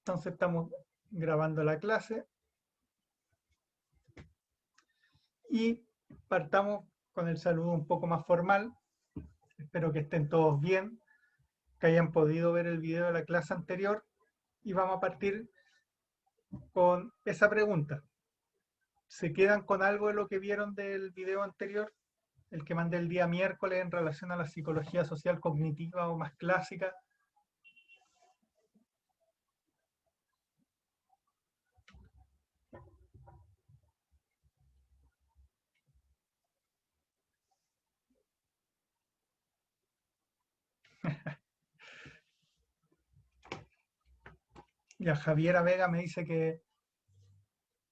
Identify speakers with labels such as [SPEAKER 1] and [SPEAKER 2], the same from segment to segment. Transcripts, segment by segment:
[SPEAKER 1] Entonces estamos grabando la clase y partamos con el saludo un poco más formal. Espero que estén todos bien, que hayan podido ver el video de la clase anterior y vamos a partir con esa pregunta. ¿Se quedan con algo de lo que vieron del video anterior? El que mandé el día miércoles en relación a la psicología social cognitiva o más clásica. Ya Javiera Vega me dice que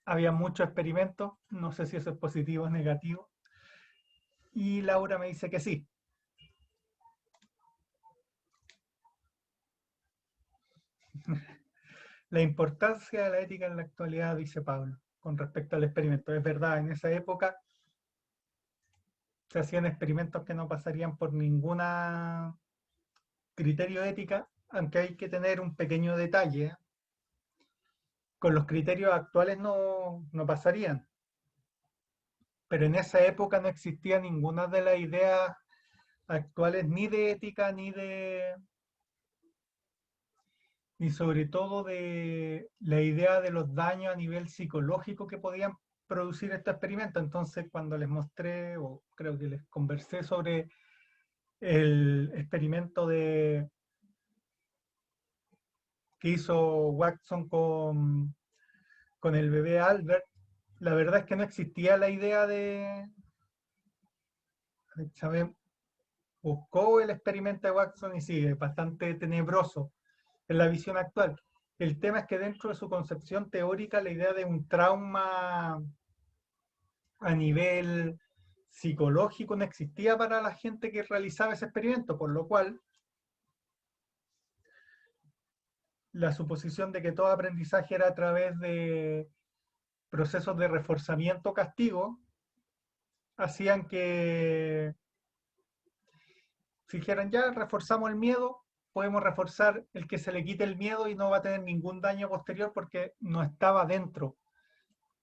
[SPEAKER 1] había muchos experimentos, no sé si eso es positivo o negativo. Y Laura me dice que sí. La importancia de la ética en la actualidad, dice Pablo, con respecto al experimento. Es verdad, en esa época se hacían experimentos que no pasarían por ningún criterio ética, aunque hay que tener un pequeño detalle. Con los criterios actuales no pasarían. Pero en esa época no existía ninguna de las ideas actuales ni de ética ni sobre todo de la idea de los daños a nivel psicológico que podían producir estos experimentos. Entonces, cuando les mostré, o creo que les conversé sobre el experimento que hizo Watson con el bebé Albert, la verdad es que no existía la idea ¿sabe? Buscó el experimento de Watson y sí, es bastante tenebroso en la visión actual. El tema es que dentro de su concepción teórica, la idea de un trauma a nivel psicológico no existía para la gente que realizaba ese experimento, por lo cual la suposición de que todo aprendizaje era a través de procesos de reforzamiento-castigo hacían que si dijeran ya reforzamos el miedo, podemos reforzar el que se le quite el miedo y no va a tener ningún daño posterior porque no estaba dentro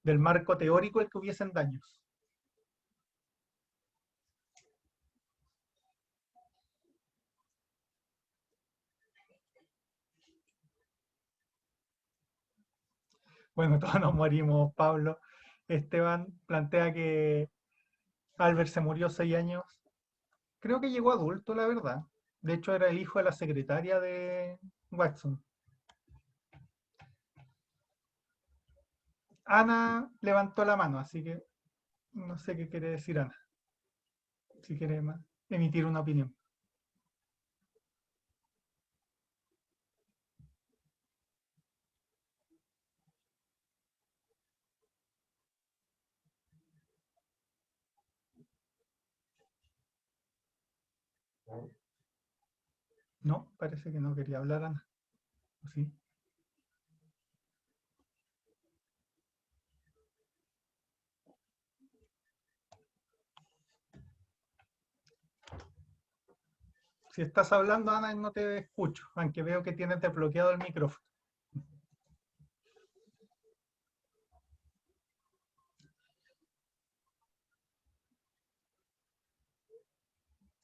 [SPEAKER 1] del marco teórico el que hubiesen daños. Bueno, todos nos morimos, Pablo. Esteban plantea que Albert se murió 6 años. Creo que llegó adulto, la verdad. De hecho, era el hijo de la secretaria de Watson. Ana levantó la mano, así que no sé qué quiere decir Ana. Si quiere emitir una opinión. No, parece que no quería hablar Ana. ¿O sí? Si estás hablando, Ana, no te escucho, aunque veo que tienes desbloqueado el micrófono.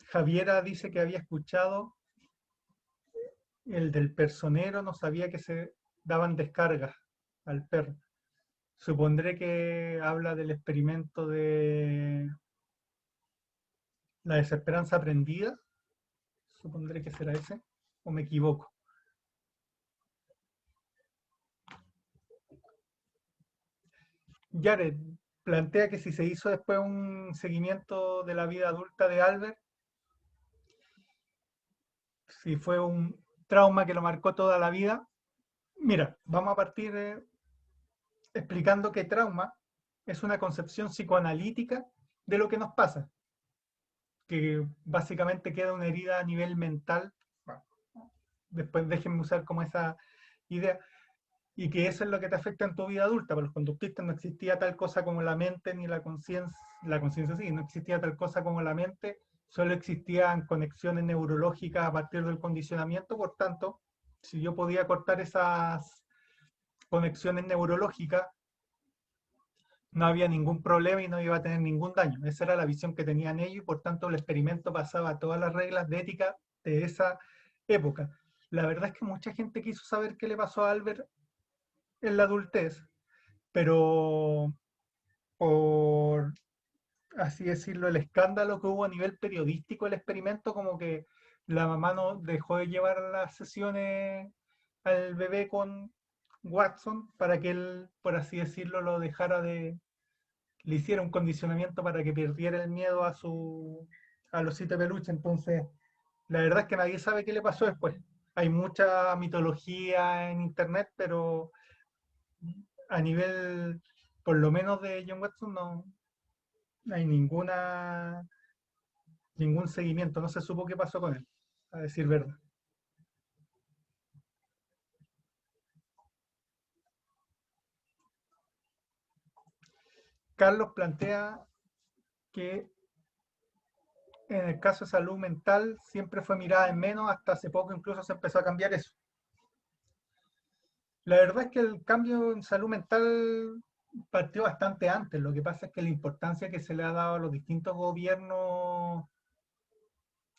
[SPEAKER 1] Javiera dice que había escuchado el del personero, no sabía que se daban descargas al perro. Supondré que habla del experimento de la desesperanza aprendida. Supondré que será ese, o me equivoco. Jared plantea que si se hizo después un seguimiento de la vida adulta de Albert, si fue un trauma que lo marcó toda la vida. Mira, vamos a partir explicando que trauma es una concepción psicoanalítica de lo que nos pasa, que básicamente queda una herida a nivel mental. Bueno, después déjenme usar como esa idea, y que eso es lo que te afecta en tu vida adulta. Para los conductistas no existía tal cosa como la mente ni la conciencia sí, no existía tal cosa como la mente, solo existían conexiones neurológicas a partir del condicionamiento. Por tanto, si yo podía cortar esas conexiones neurológicas, no había ningún problema y no iba a tener ningún daño. Esa era la visión que tenían ellos y por tanto el experimento pasaba todas las reglas de ética de esa época. La verdad es que mucha gente quiso saber qué le pasó a Albert en la adultez, pero por así decirlo, el escándalo que hubo a nivel periodístico el experimento, como que la mamá no dejó de llevar las sesiones al bebé con Watson para que él, por así decirlo, lo dejara de, le hiciera un condicionamiento para que perdiera el miedo a su al osito de peluche. Entonces, la verdad es que nadie sabe qué le pasó después. Hay mucha mitología en internet, pero a nivel, por lo menos de John Watson, no hay ningún seguimiento, no se supo qué pasó con él, a decir verdad. Carlos plantea que en el caso de salud mental siempre fue mirada en menos, hasta hace poco incluso se empezó a cambiar eso. La verdad es que el cambio en salud mental partió bastante antes, lo que pasa es que la importancia que se le ha dado a los distintos gobiernos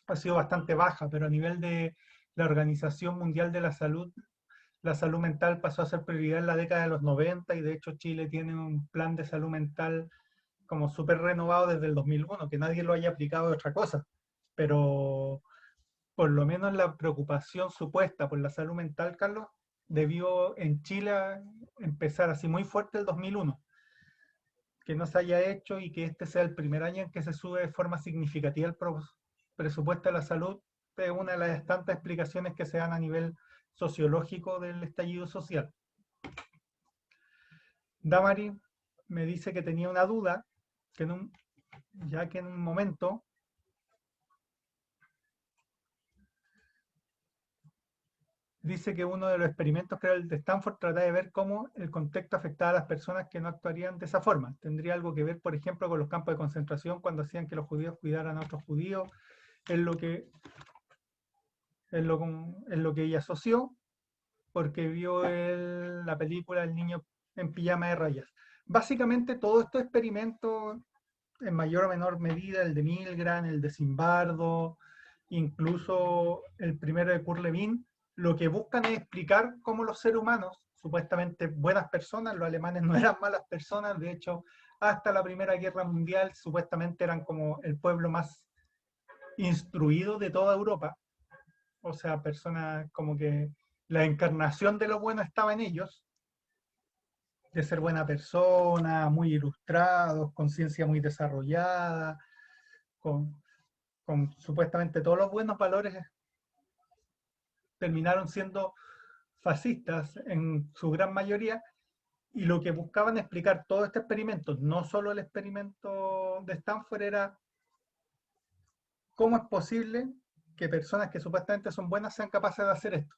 [SPEAKER 1] ha sido bastante baja, pero a nivel de la Organización Mundial de la salud mental pasó a ser prioridad en la década de los 90 y de hecho Chile tiene un plan de salud mental como súper renovado desde el 2001, que nadie lo haya aplicado de otra cosa, pero por lo menos la preocupación supuesta por la salud mental, Carlos, debió en Chile empezar así muy fuerte el 2001, que no se haya hecho y que este sea el primer año en que se sube de forma significativa el presupuesto de la salud, es una de las tantas explicaciones que se dan a nivel sociológico del estallido social. Damari me dice que tenía una duda, que ya que en un momento dice que uno de los experimentos que era el de Stanford trata de ver cómo el contexto afectaba a las personas que no actuarían de esa forma. ¿Tendría algo que ver, por ejemplo, con los campos de concentración cuando hacían que los judíos cuidaran a otros judíos? Es lo que, es lo que ella asoció porque vio la película El niño en pijama de rayas. Básicamente todos estos experimentos, en mayor o menor medida, el de Milgram, el de Zimbardo, incluso el primero de Kurt Lewin, lo que buscan es explicar cómo los seres humanos, supuestamente buenas personas, los alemanes no eran malas personas, de hecho, hasta la Primera Guerra Mundial supuestamente eran como el pueblo más instruido de toda Europa, o sea, personas como que la encarnación de lo bueno estaba en ellos, de ser buena persona, muy ilustrados, conciencia muy desarrollada, con, con supuestamente todos los buenos valores, terminaron siendo fascistas en su gran mayoría, y lo que buscaban explicar todo este experimento, no solo el experimento de Stanford, era cómo es posible que personas que supuestamente son buenas sean capaces de hacer esto.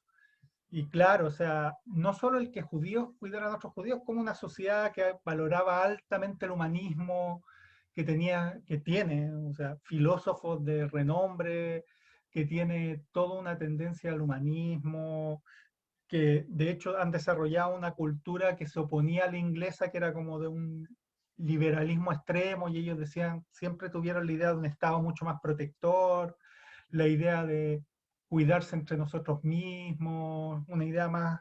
[SPEAKER 1] Y claro, o sea, no solo el que judíos cuidaran a otros judíos, como una sociedad que valoraba altamente el humanismo, que tiene, o sea, filósofos de renombre, que tiene toda una tendencia al humanismo, que de hecho han desarrollado una cultura que se oponía a la inglesa, que era como de un liberalismo extremo, y ellos decían, siempre tuvieron la idea de un Estado mucho más protector, la idea de cuidarse entre nosotros mismos, una idea más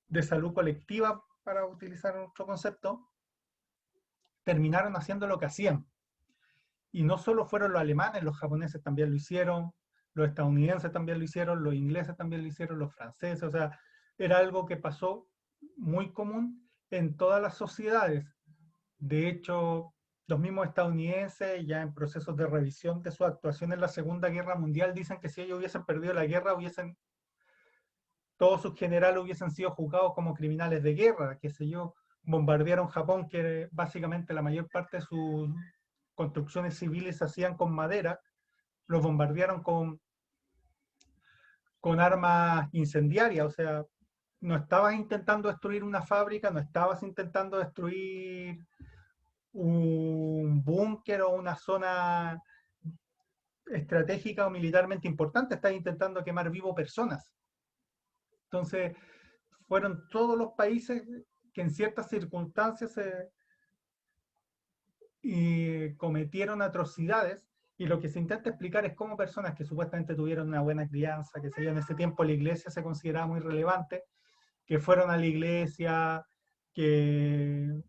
[SPEAKER 1] de salud colectiva, para utilizar otro concepto, terminaron haciendo lo que hacían. Y no solo fueron los alemanes, los japoneses también lo hicieron, los estadounidenses también lo hicieron, los ingleses también lo hicieron, los franceses, o sea, era algo que pasó muy común en todas las sociedades. De hecho, los mismos estadounidenses, ya en procesos de revisión de su actuación en la Segunda Guerra Mundial, dicen que si ellos hubiesen perdido la guerra, todos sus generales hubiesen sido juzgados como criminales de guerra, qué sé yo, bombardearon Japón, que básicamente la mayor parte de sus construcciones civiles se hacían con madera, los bombardearon con armas incendiarias, o sea, no estabas intentando destruir una fábrica, no estabas intentando destruir un búnker o una zona estratégica o militarmente importante, estás intentando quemar vivo personas. Entonces, fueron todos los países que en ciertas circunstancias cometieron atrocidades, y lo que se intenta explicar es cómo personas que supuestamente tuvieron una buena crianza, que se en ese tiempo la iglesia se consideraba muy relevante, que fueron a la iglesia, que,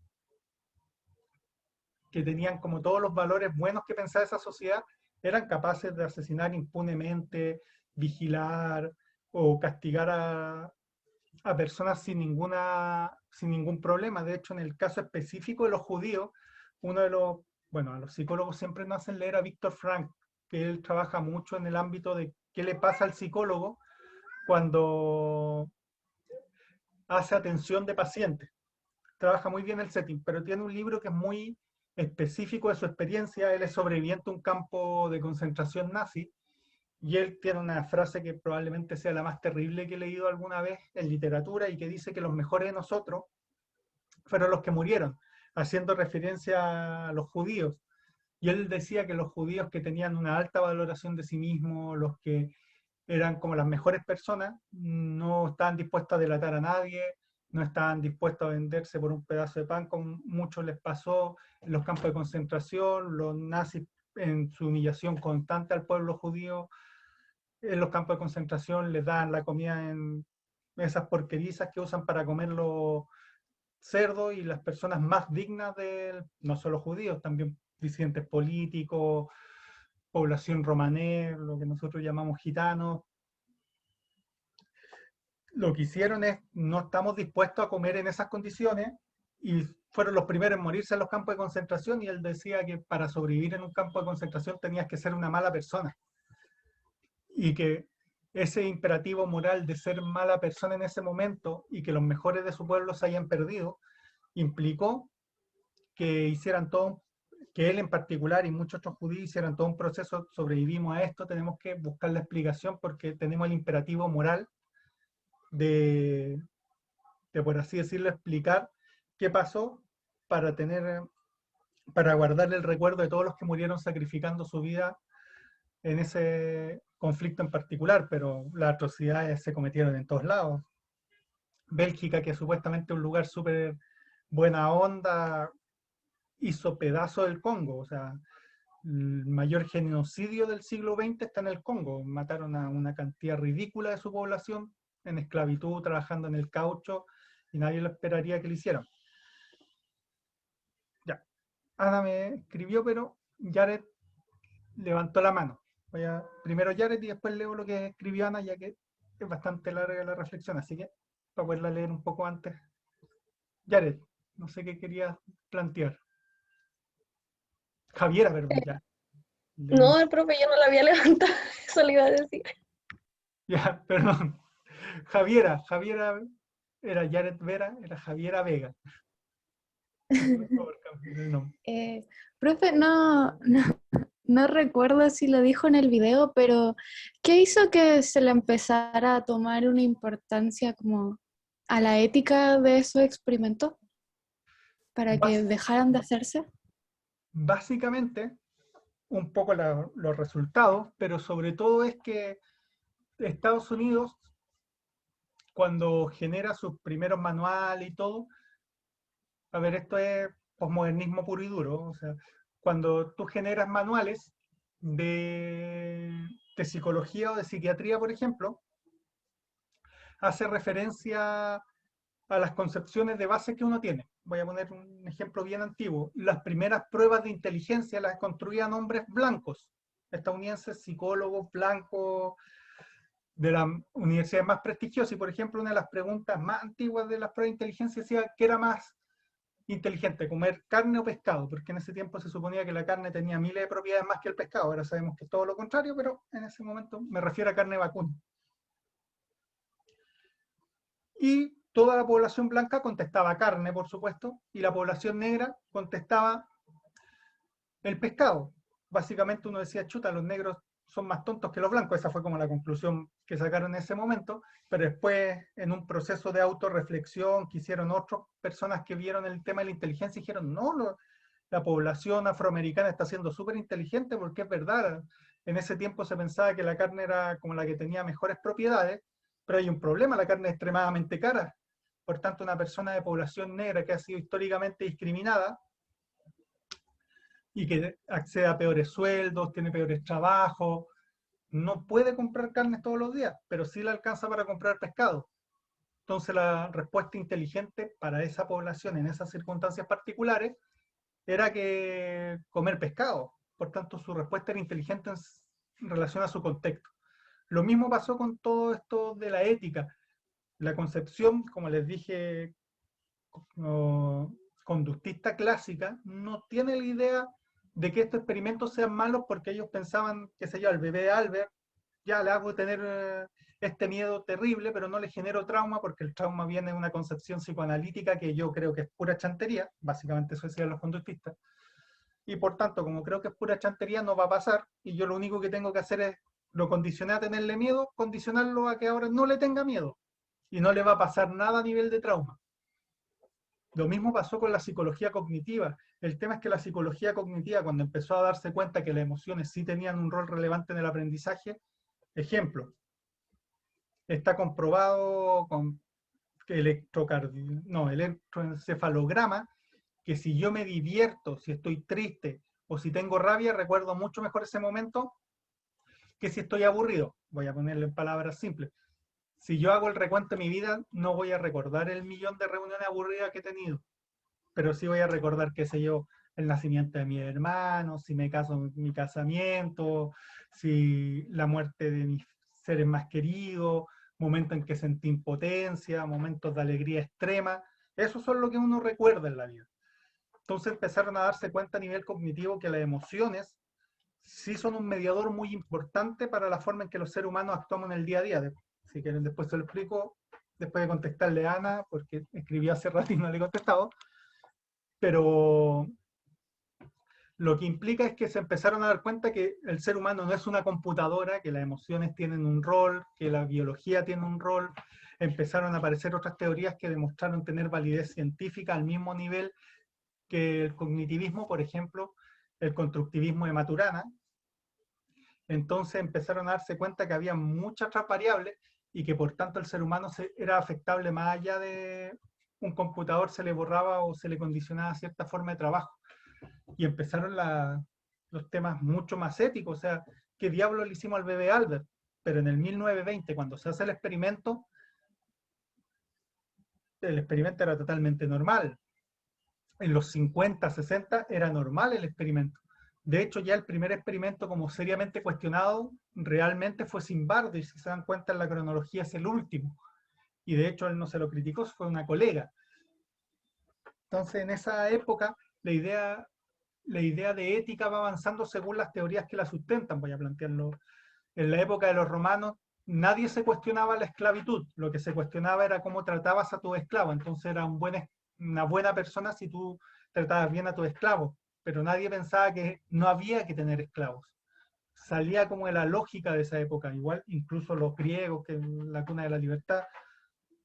[SPEAKER 1] que tenían como todos los valores buenos que pensaba esa sociedad, eran capaces de asesinar impunemente, vigilar o castigar a personas sin ningún problema. De hecho, en el caso específico de los judíos, uno de los, bueno, a los psicólogos siempre nos hacen leer a Víctor Frank, que él trabaja mucho en el ámbito de qué le pasa al psicólogo cuando hace atención de pacientes. Trabaja muy bien el setting, pero tiene un libro que es muy específico de su experiencia. Él es sobreviviente a un campo de concentración nazi, y él tiene una frase que probablemente sea la más terrible que he leído alguna vez en literatura, y que dice que los mejores de nosotros fueron los que murieron, haciendo referencia a los judíos. Y él decía que los judíos que tenían una alta valoración de sí mismos, los que eran como las mejores personas, no estaban dispuestos a delatar a nadie, no estaban dispuestos a venderse por un pedazo de pan, como muchos les pasó en los campos de concentración, los nazis en su humillación constante al pueblo judío, en los campos de concentración les dan la comida en esas porquerizas que usan para comer los cerdos, y las personas más dignas de, no solo judíos, también disidentes políticos, población romané, lo que nosotros llamamos gitanos, lo que hicieron es, no estamos dispuestos a comer en esas condiciones, y fueron los primeros en morirse en los campos de concentración, y él decía que para sobrevivir en un campo de concentración tenías que ser una mala persona, y que ese imperativo moral de ser mala persona en ese momento y que los mejores de su pueblo se hayan perdido, implicó que hicieran todo, que él en particular y muchos otros judíos hicieran todo un proceso. Sobrevivimos a esto, tenemos que buscar la explicación porque tenemos el imperativo moral de, por así decirlo, explicar qué pasó, para tener, para guardar el recuerdo de todos los que murieron sacrificando su vida en ese conflicto en particular, pero las atrocidades se cometieron en todos lados. Bélgica, que es supuestamente un lugar súper buena onda, hizo pedazo del Congo. O sea, el mayor genocidio del siglo XX está en el Congo. Mataron a una cantidad ridícula de su población en esclavitud, trabajando en el caucho, y nadie lo esperaría que lo hicieran. Ya, Ana me escribió, pero Jared levantó la mano. Primero Jared y después leo lo que escribió Ana, ya que es bastante larga la reflexión, así que para poderla leer un poco antes. Jared, no sé qué querías plantear. Javiera, perdón, ya.
[SPEAKER 2] No, el profe yo no la había levantado, eso le iba a decir.
[SPEAKER 1] Ya, perdón. Javiera era Jared Vera, era Javiera Vega. Por favor, cambien el nombre.
[SPEAKER 2] Profe, no recuerdo si lo dijo en el video, pero ¿qué hizo que se le empezara a tomar una importancia como a la ética de esos experimentos para que
[SPEAKER 1] Bas-
[SPEAKER 2] dejaran de hacerse?
[SPEAKER 1] Básicamente, un poco los resultados, pero sobre todo es que Estados Unidos, cuando genera sus primeros manuales y todo, a ver, esto es posmodernismo puro y duro. O sea, cuando tú generas manuales de psicología o de psiquiatría, por ejemplo, hace referencia a las concepciones de base que uno tiene. Voy a poner un ejemplo bien antiguo. Las primeras pruebas de inteligencia las construían hombres blancos, estadounidenses, psicólogos blancos de las universidades más prestigiosas. Y, por ejemplo, una de las preguntas más antiguas de las pruebas de inteligencia decía qué era más inteligente, comer carne o pescado, porque en ese tiempo se suponía que la carne tenía miles de propiedades más que el pescado. Ahora sabemos que es todo lo contrario, pero en ese momento me refiero a carne vacuna. Y toda la población blanca contestaba carne, por supuesto, y la población negra contestaba el pescado. Básicamente uno decía, chuta, los negros son más tontos que los blancos. Esa fue como la conclusión que sacaron en ese momento, pero después, en un proceso de autorreflexión que hicieron otras personas que vieron el tema de la inteligencia, dijeron, no, la población afroamericana está siendo súper inteligente, porque es verdad, en ese tiempo se pensaba que la carne era como la que tenía mejores propiedades, pero hay un problema, la carne es extremadamente cara. por tanto una persona de población negra que ha sido históricamente discriminada y que accede a peores sueldos, tiene peores trabajos, no puede comprar carne todos los días, pero sí le alcanza para comprar pescado. Entonces la respuesta inteligente para esa población en esas circunstancias particulares era que comer pescado. Por tanto, su respuesta era inteligente en relación a su contexto. Lo mismo pasó con todo esto de la ética. La concepción, como les dije, conductista clásica, no tiene la idea de que estos experimentos sean malos porque ellos pensaban, qué sé yo, al bebé Albert, ya le hago tener este miedo terrible, pero no le genero trauma porque el trauma viene de una concepción psicoanalítica que yo creo que es pura chantería, básicamente eso decían los conductistas, y por tanto, como creo que es pura chantería, no va a pasar, y yo lo único que tengo que hacer es, lo condicioné a tenerle miedo, condicionarlo a que ahora no le tenga miedo, y no le va a pasar nada a nivel de trauma. Lo mismo pasó con la psicología cognitiva. El tema es que la psicología cognitiva, cuando empezó a darse cuenta que las emociones sí tenían un rol relevante en el aprendizaje, ejemplo, está comprobado con electroencefalograma que si yo me divierto, si estoy triste o si tengo rabia, recuerdo mucho mejor ese momento que si estoy aburrido. Voy a ponerle en palabras simples. Si yo hago el recuento de mi vida, no voy a recordar el millón de reuniones aburridas que he tenido, pero sí voy a recordar, qué sé yo, el nacimiento de mi hermano, si me caso en mi casamiento, si la muerte de mis seres más queridos, momentos en que sentí impotencia, momentos de alegría extrema. Esos son lo que uno recuerda en la vida. Entonces empezaron a darse cuenta a nivel cognitivo que las emociones sí son un mediador muy importante para la forma en que los seres humanos actuamos en el día a día. Si quieren, después se lo explico, después de contestarle a Ana, porque escribí hace rato y no le he contestado, pero lo que implica es que se empezaron a dar cuenta que el ser humano no es una computadora, que las emociones tienen un rol, que la biología tiene un rol. Empezaron a aparecer otras teorías que demostraron tener validez científica al mismo nivel que el cognitivismo, por ejemplo, el constructivismo de Maturana. Entonces empezaron a darse cuenta que había muchas otras variables y que por tanto el ser humano era afectable más allá de un computador, se le borraba o se le condicionaba cierta forma de trabajo. Y empezaron los temas mucho más éticos, o sea, ¿qué diablos le hicimos al bebé Albert? Pero en el 1920, cuando se hace el experimento era totalmente normal. En los 50, 60 era normal el experimento. De hecho, ya el primer experimento como seriamente cuestionado realmente fue Zimbardo, y si se dan cuenta en la cronología es el último. Y de hecho él no se lo criticó, fue una colega. Entonces, en esa época, la idea de ética va avanzando según las teorías que la sustentan, voy a plantearlo. En la época de los romanos, nadie se cuestionaba la esclavitud, lo que se cuestionaba era cómo tratabas a tu esclavo, entonces era una buena persona si tú tratabas bien a tu esclavo, pero nadie pensaba que no había que tener esclavos. Salía como de la lógica de esa época, igual incluso los griegos, que en la cuna de la libertad,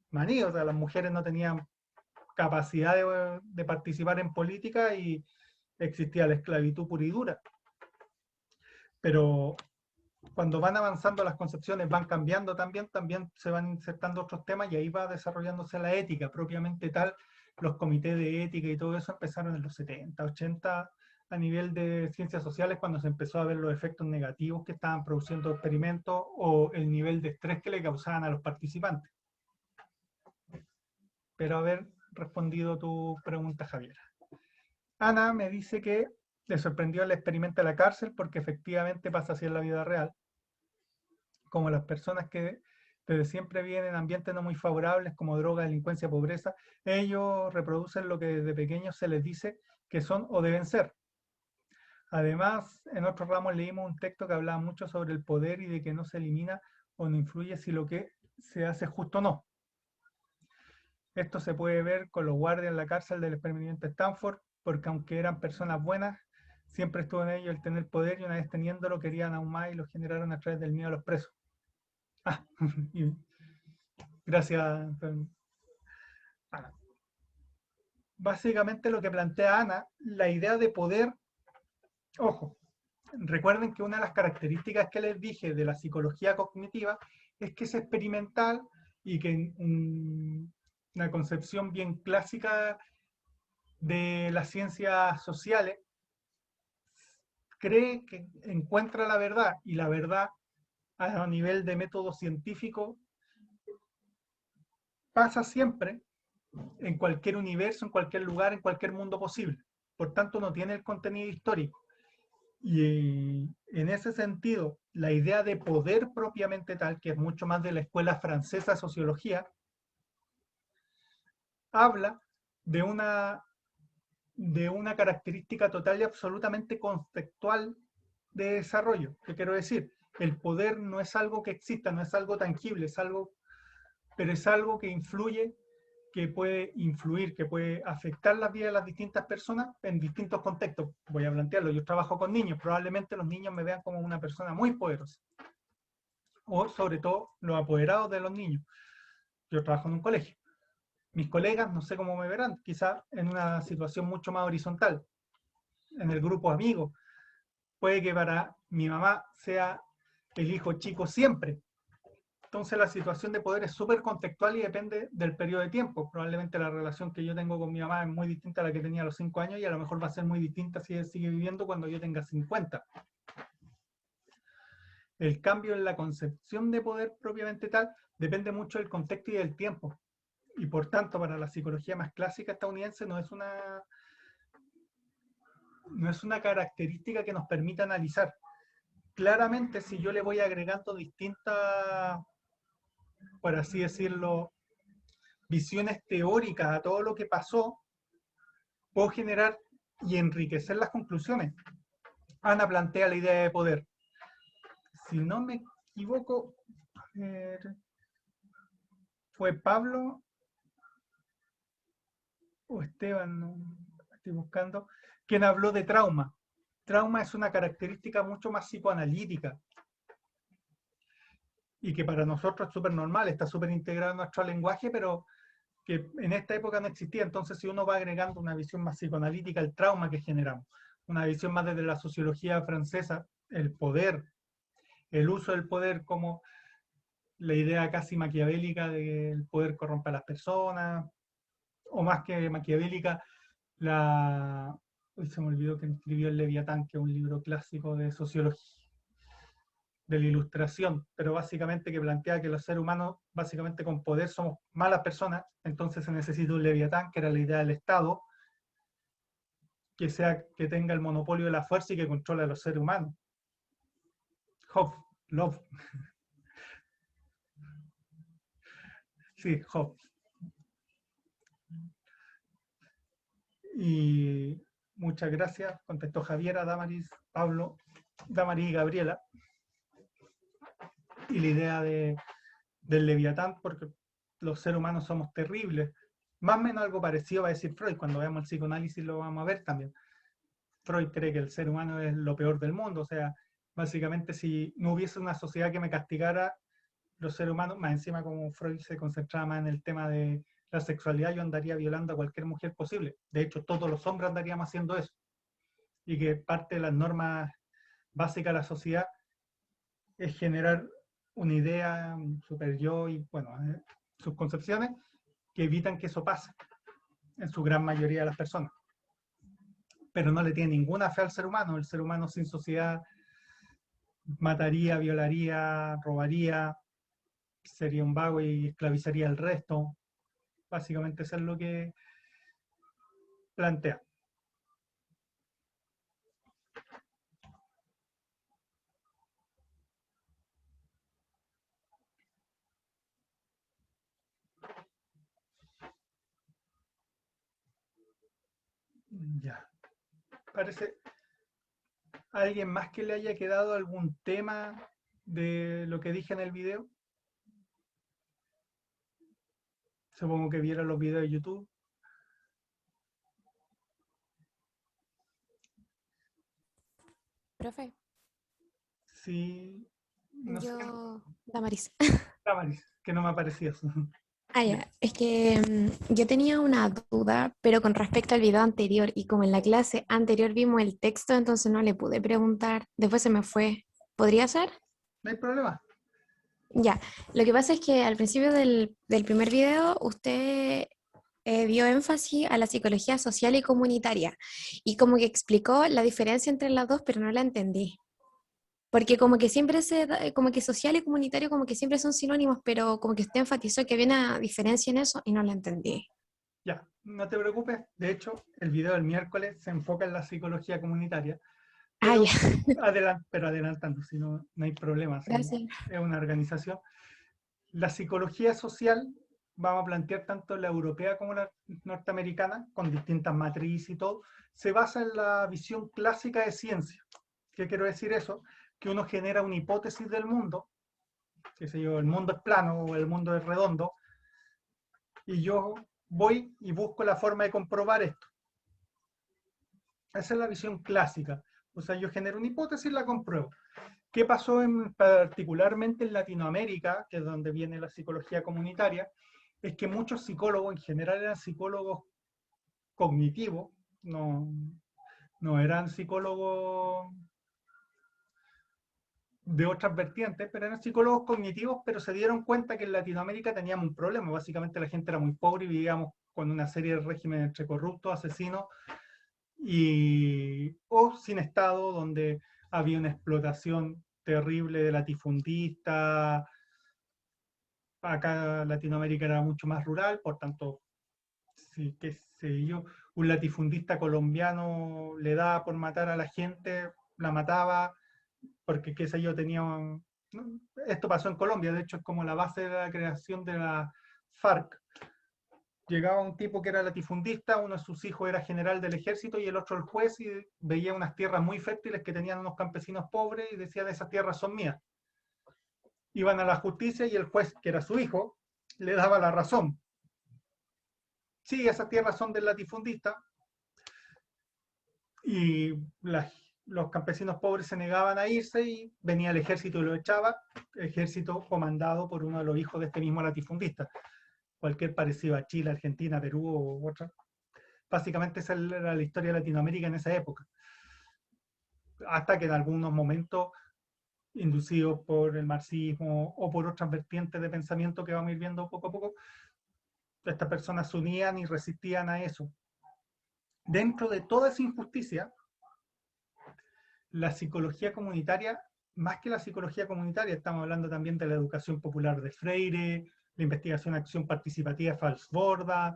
[SPEAKER 1] maní, o sea, las mujeres no tenían capacidad de participar en política y existía la esclavitud pura y dura. Pero cuando van avanzando las concepciones, van cambiando también se van insertando otros temas y ahí va desarrollándose la ética propiamente tal. Los comités de ética y todo eso empezaron en los 70, 80 a nivel de ciencias sociales cuando se empezó a ver los efectos negativos que estaban produciendo experimentos o el nivel de estrés que le causaban a los participantes. Pero haber respondido tu pregunta, Javier. Ana me dice que le sorprendió el experimento de la cárcel porque efectivamente pasa así en la vida real. Como las personas que desde siempre vienen en ambientes no muy favorables como droga, delincuencia, pobreza, ellos reproducen lo que desde pequeños se les dice que son o deben ser. Además, en otros ramos leímos un texto que hablaba mucho sobre el poder y de que no se elimina o no influye si lo que se hace es justo o no. Esto se puede ver con los guardias en la cárcel del experimento Stanford, porque aunque eran personas buenas, siempre estuvo en ellos el tener poder y una vez teniéndolo querían aún más y lo generaron a través del miedo a los presos. Ah, gracias. Ana. Básicamente lo que plantea Ana, la idea de poder, ojo, recuerden que una de las características que les dije de la psicología cognitiva es que es experimental y que una concepción bien clásica de las ciencias sociales, cree que encuentra la verdad, y la verdad a nivel de método científico pasa siempre en cualquier universo, en cualquier lugar, en cualquier mundo posible. Por tanto, no tiene el contenido histórico. Y en ese sentido, la idea de poder propiamente tal, que es mucho más de la escuela francesa de sociología, habla de una característica total y absolutamente conceptual de desarrollo. ¿Qué quiero decir? El poder no es algo que exista, no es algo tangible, es algo, pero es algo que influye, que puede influir, que puede afectar la vida de las distintas personas en distintos contextos. Voy a plantearlo, yo trabajo con niños, probablemente los niños me vean como una persona muy poderosa, o sobre todo los apoderados de los niños. Yo trabajo en un colegio. Mis colegas, no sé cómo me verán, quizás en una situación mucho más horizontal, en el grupo amigos. Puede que para mi mamá sea el hijo chico siempre. Entonces la situación de poder es súper contextual y depende del periodo de tiempo. Probablemente la relación que yo tengo con mi mamá es muy distinta a la que tenía a los 5 años, y a lo mejor va a ser muy distinta si él sigue viviendo cuando yo tenga 50. El cambio en la concepción de poder propiamente tal depende mucho del contexto y del tiempo. Y por tanto, para la psicología más clásica estadounidense no es una característica que nos permita analizar. Claramente, si yo le voy agregando distintas, por así decirlo, visiones teóricas a todo lo que pasó, puedo generar y enriquecer las conclusiones. Ana plantea la idea de poder. Si no me equivoco, fue Pablo o Esteban, no estoy buscando, quien habló de trauma. Trauma es una característica mucho más psicoanalítica y que para nosotros es súper normal, está súper integrado en nuestro lenguaje, pero que en esta época no existía. Entonces, si uno va agregando una visión más psicoanalítica al trauma que generamos, una visión más desde la sociología francesa, el poder, el uso del poder como la idea casi maquiavélica del poder corrompe a las personas, o más que maquiavélica, hoy se me olvidó que escribió el Leviatán, que es un libro clásico de sociología, de la ilustración, pero básicamente que plantea que los seres humanos, básicamente con poder, somos malas personas. Entonces se necesita un Leviatán, que era la idea del Estado, que tenga el monopolio de la fuerza y que controle a los seres humanos. Hobbes, Love. Sí, Hobbes. Y muchas gracias, contestó Javiera, Damaris, Pablo, Damaris y Gabriela. Y la idea del Leviatán, porque los seres humanos somos terribles. Más o menos algo parecido va a decir Freud, cuando veamos el psicoanálisis lo vamos a ver también. Freud cree que el ser humano es lo peor del mundo, o sea, básicamente si no hubiese una sociedad que me castigara, los seres humanos, más encima como Freud se concentraba más en el tema de la sexualidad, yo andaría violando a cualquier mujer posible. De hecho, todos los hombres andaríamos haciendo eso. Y que parte de las normas básicas de la sociedad es generar una idea, un super yo y, bueno, sus concepciones que evitan que eso pase en su gran mayoría de las personas. Pero no le tiene ninguna fe al ser humano. El ser humano sin sociedad mataría, violaría, robaría, sería un vago y esclavizaría al resto. Básicamente eso es lo que plantea. Ya. Parece alguien más que le haya quedado algún tema de lo que dije en el video. Supongo que vieron los videos de YouTube.
[SPEAKER 3] Profe,
[SPEAKER 1] Sí, no sé,
[SPEAKER 3] Damaris.
[SPEAKER 1] Damaris, que no me aparecías.
[SPEAKER 3] Ah, ya, es que yo tenía una duda, pero con respecto al video anterior, y como en la clase anterior vimos el texto, entonces no le pude preguntar. Después se me fue. ¿Podría ser?
[SPEAKER 1] No hay problema.
[SPEAKER 3] Ya, lo que pasa es que al principio del primer video usted dio énfasis a la psicología social y comunitaria y como que explicó la diferencia entre las dos, pero no la entendí. Porque como que siempre como que social y comunitario como que siempre son sinónimos, pero como que usted enfatizó que había una diferencia en eso y no la entendí.
[SPEAKER 1] Ya, no te preocupes. De hecho, el video del miércoles se enfoca en la psicología comunitaria,
[SPEAKER 3] Ah,
[SPEAKER 1] pero,
[SPEAKER 3] ya,
[SPEAKER 1] pero adelantando, si no, no hay problema, si
[SPEAKER 3] gracias.
[SPEAKER 1] es una organización. La psicología social, vamos a plantear tanto la europea como la norteamericana, con distintas matrices y todo, se basa en la visión clásica de ciencia. ¿Qué quiero decir eso? Que uno genera una hipótesis del mundo, qué sé yo, el mundo es plano o el mundo es redondo, y yo voy y busco la forma de comprobar esto. Esa es la visión clásica. O sea, yo genero una hipótesis y la compruebo. ¿Qué pasó particularmente en Latinoamérica, que es donde viene la psicología comunitaria? Es que muchos psicólogos, en general, eran psicólogos cognitivos, no, no eran psicólogos de otras vertientes, pero eran psicólogos cognitivos, pero se dieron cuenta que en Latinoamérica teníamos un problema. Básicamente la gente era muy pobre y vivíamos con una serie de regímenes entre corruptos, asesinos o sin Estado, donde había una explotación terrible de latifundistas. Acá Latinoamérica era mucho más rural, por tanto, si, qué sé yo, un latifundista colombiano le daba por matar a la gente, la mataba, porque qué sé yo, ¿no? Esto pasó en Colombia, de hecho es como la base de la creación de la FARC. Llegaba un tipo que era latifundista, uno de sus hijos era general del ejército y el otro el juez, y veía unas tierras muy fértiles que tenían unos campesinos pobres y decían, esas tierras son mías. Iban a la justicia y el juez, que era su hijo, le daba la razón. Sí, esas tierras son del latifundista, y los campesinos pobres se negaban a irse y venía el ejército y lo echaba, ejército comandado por uno de los hijos de este mismo latifundista. Cualquier parecido a Chile, Argentina, Perú u otra. Básicamente esa era la historia de Latinoamérica en esa época. Hasta que en algunos momentos, inducidos por el marxismo o por otras vertientes de pensamiento que vamos a ir viendo poco a poco, estas personas se unían y resistían a eso. Dentro de toda esa injusticia, la psicología comunitaria, más que la psicología comunitaria, estamos hablando también de la educación popular de Freire, la investigación acción participativa de Falsborda,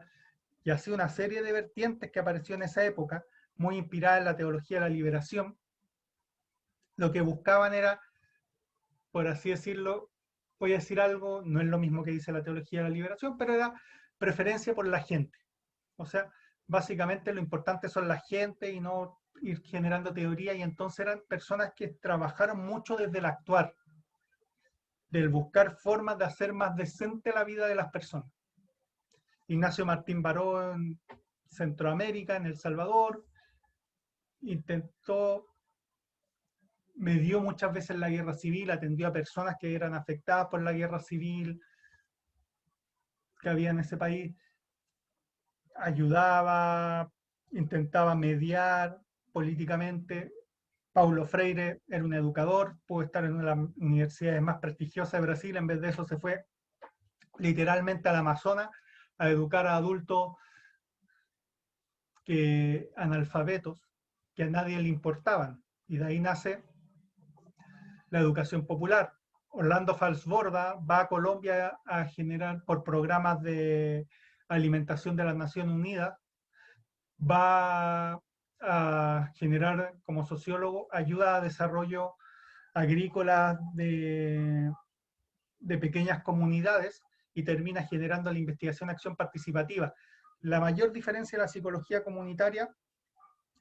[SPEAKER 1] y así una serie de vertientes que apareció en esa época, muy inspirada en la teología de la liberación. Lo que buscaban era, por así decirlo, voy a decir algo, no es lo mismo que dice la teología de la liberación, pero era preferencia por la gente. O sea, básicamente lo importante son la gente y no ir generando teoría, y entonces eran personas que trabajaron mucho desde el actuar, del buscar formas de hacer más decente la vida de las personas. Ignacio Martín Baró en Centroamérica, en El Salvador, intentó, medió muchas veces la guerra civil, atendió a personas que eran afectadas por la guerra civil que había en ese país, ayudaba, intentaba mediar políticamente. Paulo Freire era un educador, pudo estar en una de las universidades más prestigiosas de Brasil, en vez de eso se fue literalmente al Amazonas a educar a adultos analfabetos, que a nadie le importaban. Y de ahí nace la educación popular. Orlando Falsborda va a Colombia a generar, por programas de alimentación de las Naciones Unidas, va a generar como sociólogo ayuda a desarrollo agrícola de pequeñas comunidades, y termina generando la investigación acción participativa. La mayor diferencia de la psicología comunitaria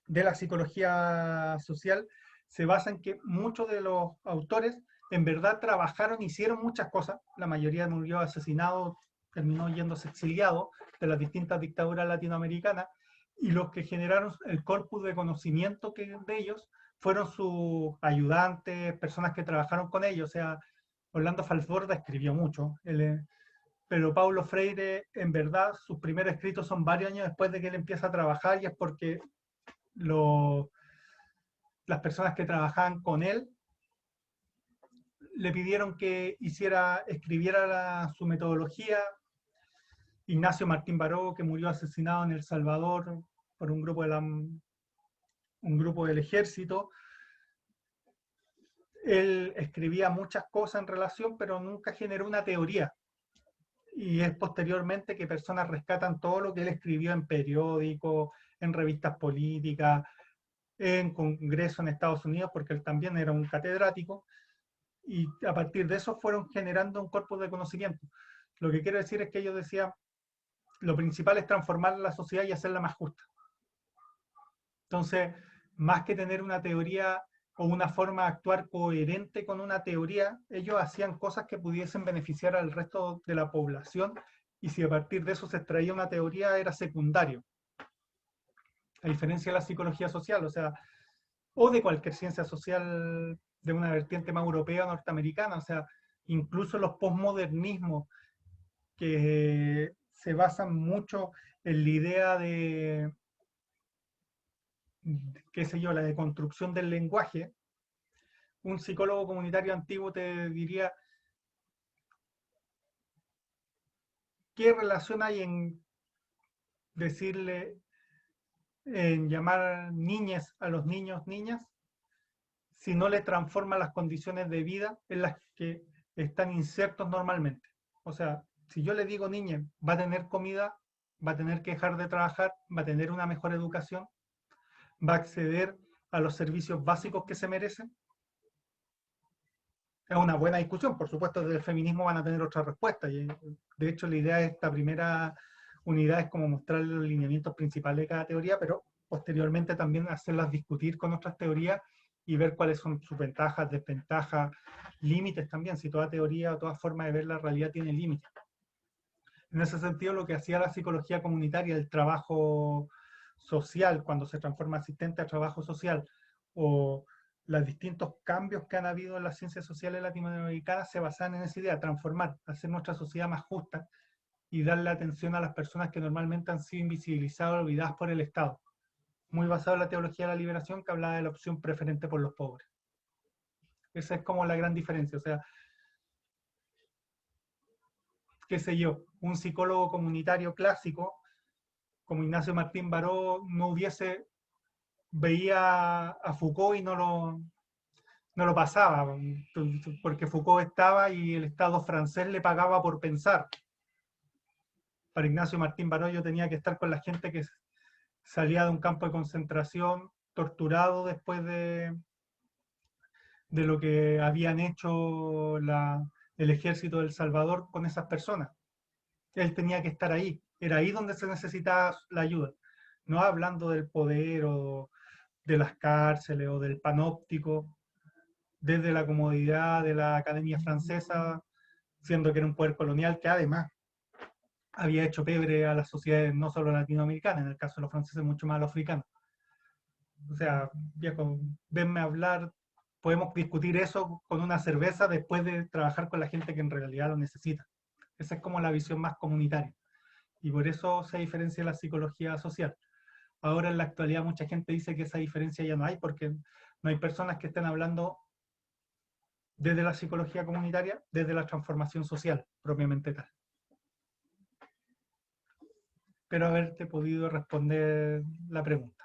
[SPEAKER 1] de la psicología social se basa en que muchos de los autores en verdad trabajaron, hicieron muchas cosas, la mayoría murió asesinado, terminó yéndose exiliado de las distintas dictaduras latinoamericanas, y los que generaron el corpus de conocimiento de ellos fueron sus ayudantes, personas que trabajaron con ellos. O sea, Orlando Falsborda escribió mucho, pero Paulo Freire, en verdad, sus primeros escritos son varios años después de que él empieza a trabajar, y es porque las personas que trabajaban con él le pidieron que escribiera su metodología. Ignacio Martín Baró, que murió asesinado en El Salvador por un grupo del ejército. Él escribía muchas cosas en relación, pero nunca generó una teoría. Y es posteriormente que personas rescatan todo lo que él escribió en periódicos, en revistas políticas, en congresos en Estados Unidos, porque él también era un catedrático, y a partir de eso fueron generando un corpus de conocimiento. Lo que quiero decir es que ellos decían, lo principal es transformar la sociedad y hacerla más justa. Entonces, más que tener una teoría o una forma de actuar coherente con una teoría, ellos hacían cosas que pudiesen beneficiar al resto de la población, y si a partir de eso se extraía una teoría, era secundario. A diferencia de la psicología social, o de cualquier ciencia social de una vertiente más europea o norteamericana, incluso los postmodernismos, que se basan mucho en la idea de, qué sé yo, la deconstrucción del lenguaje. Un psicólogo comunitario antiguo te diría, ¿qué relación hay en decirle, en llamar niñas a los niños, niñas, si no le transforma las condiciones de vida en las que están insertos normalmente? O sea, si yo le digo niña, va a tener comida, va a tener que dejar de trabajar, va a tener una mejor educación, va a acceder a los servicios básicos que se merecen. Es una buena discusión, por supuesto, desde el feminismo van a tener otra respuesta, y de hecho la idea de esta primera unidad es como mostrar los lineamientos principales de cada teoría, pero posteriormente también hacerlas discutir con otras teorías y ver cuáles son sus ventajas, desventajas, límites también, si toda teoría o toda forma de ver la realidad tiene límites. En ese sentido, lo que hacía la psicología comunitaria, el trabajo social, cuando se transforma asistente a trabajo social, o los distintos cambios que han habido en las ciencias sociales latinoamericanas, se basan en esa idea, transformar, hacer nuestra sociedad más justa y darle atención a las personas que normalmente han sido invisibilizadas o olvidadas por el Estado. Muy basado en la teología de la liberación, que hablaba de la opción preferente por los pobres. Esa es como la gran diferencia. O sea, qué sé yo, un psicólogo comunitario clásico como Ignacio Martín Baró veía a Foucault y no lo pasaba, porque Foucault estaba y el Estado francés le pagaba por pensar. Para Ignacio Martín Baró yo tenía que estar con la gente que salía de un campo de concentración, torturado después de lo que habían hecho el ejército de El Salvador con esas personas. Él tenía que estar ahí, era ahí donde se necesitaba la ayuda, no hablando del poder o de las cárceles o del panóptico, desde la comodidad de la Academia Francesa, siendo que era un poder colonial que además había hecho pebre a las sociedades no solo latinoamericanas, en el caso de los franceses mucho más a los africanos. O sea, viejo, venme a hablar, podemos discutir eso con una cerveza después de trabajar con la gente que en realidad lo necesita. Esa es como la visión más comunitaria. Y por eso se diferencia la psicología social. Ahora en la actualidad mucha gente dice que esa diferencia ya no hay, porque no hay personas que estén hablando desde la psicología comunitaria, desde la transformación social, propiamente tal. Espero haberte podido responder la pregunta.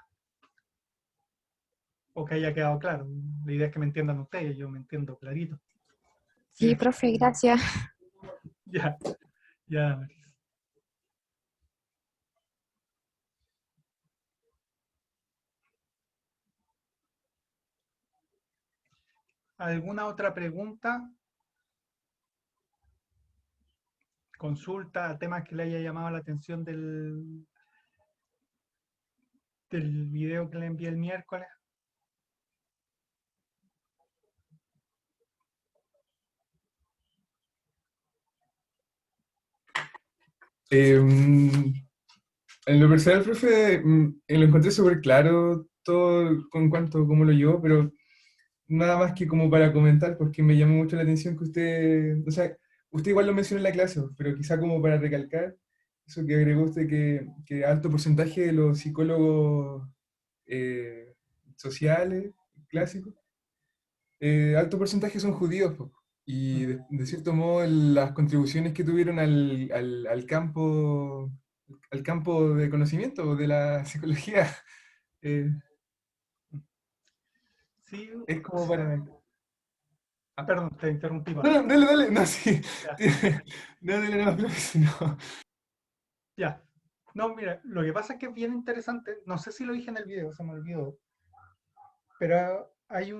[SPEAKER 1] O que haya quedado claro. La idea es que me entiendan ustedes, yo me entiendo clarito.
[SPEAKER 3] Sí, profe, gracias.
[SPEAKER 1] Ya, ya. ¿Alguna otra pregunta? Consulta, temas que le haya llamado la atención del video que le envié el miércoles.
[SPEAKER 4] En lo personal, profe, lo encontré súper claro todo con cuanto cómo lo llevó, pero nada más que como para comentar, porque me llamó mucho la atención que usted, o sea, usted igual lo mencionó en la clase, pero quizá como para recalcar eso que agregó usted, que alto porcentaje de los psicólogos sociales, clásicos, alto porcentaje son judíos, po. y
[SPEAKER 1] Mm.
[SPEAKER 4] de cierto modo las contribuciones que tuvieron al campo de conocimiento de la psicología. eh,
[SPEAKER 1] Sí,
[SPEAKER 4] es
[SPEAKER 1] o
[SPEAKER 4] como
[SPEAKER 1] sea,
[SPEAKER 4] para... Ah,
[SPEAKER 1] perdón, te interrumpí,
[SPEAKER 4] no,
[SPEAKER 1] Pablo.
[SPEAKER 4] no, dale, dale, no, sí.
[SPEAKER 1] Ya,
[SPEAKER 4] No, dale, no, profe, si no.
[SPEAKER 1] ya. No, mira, lo que pasa es que es bien interesante, no sé si lo dije en el video, se me olvidó, pero hay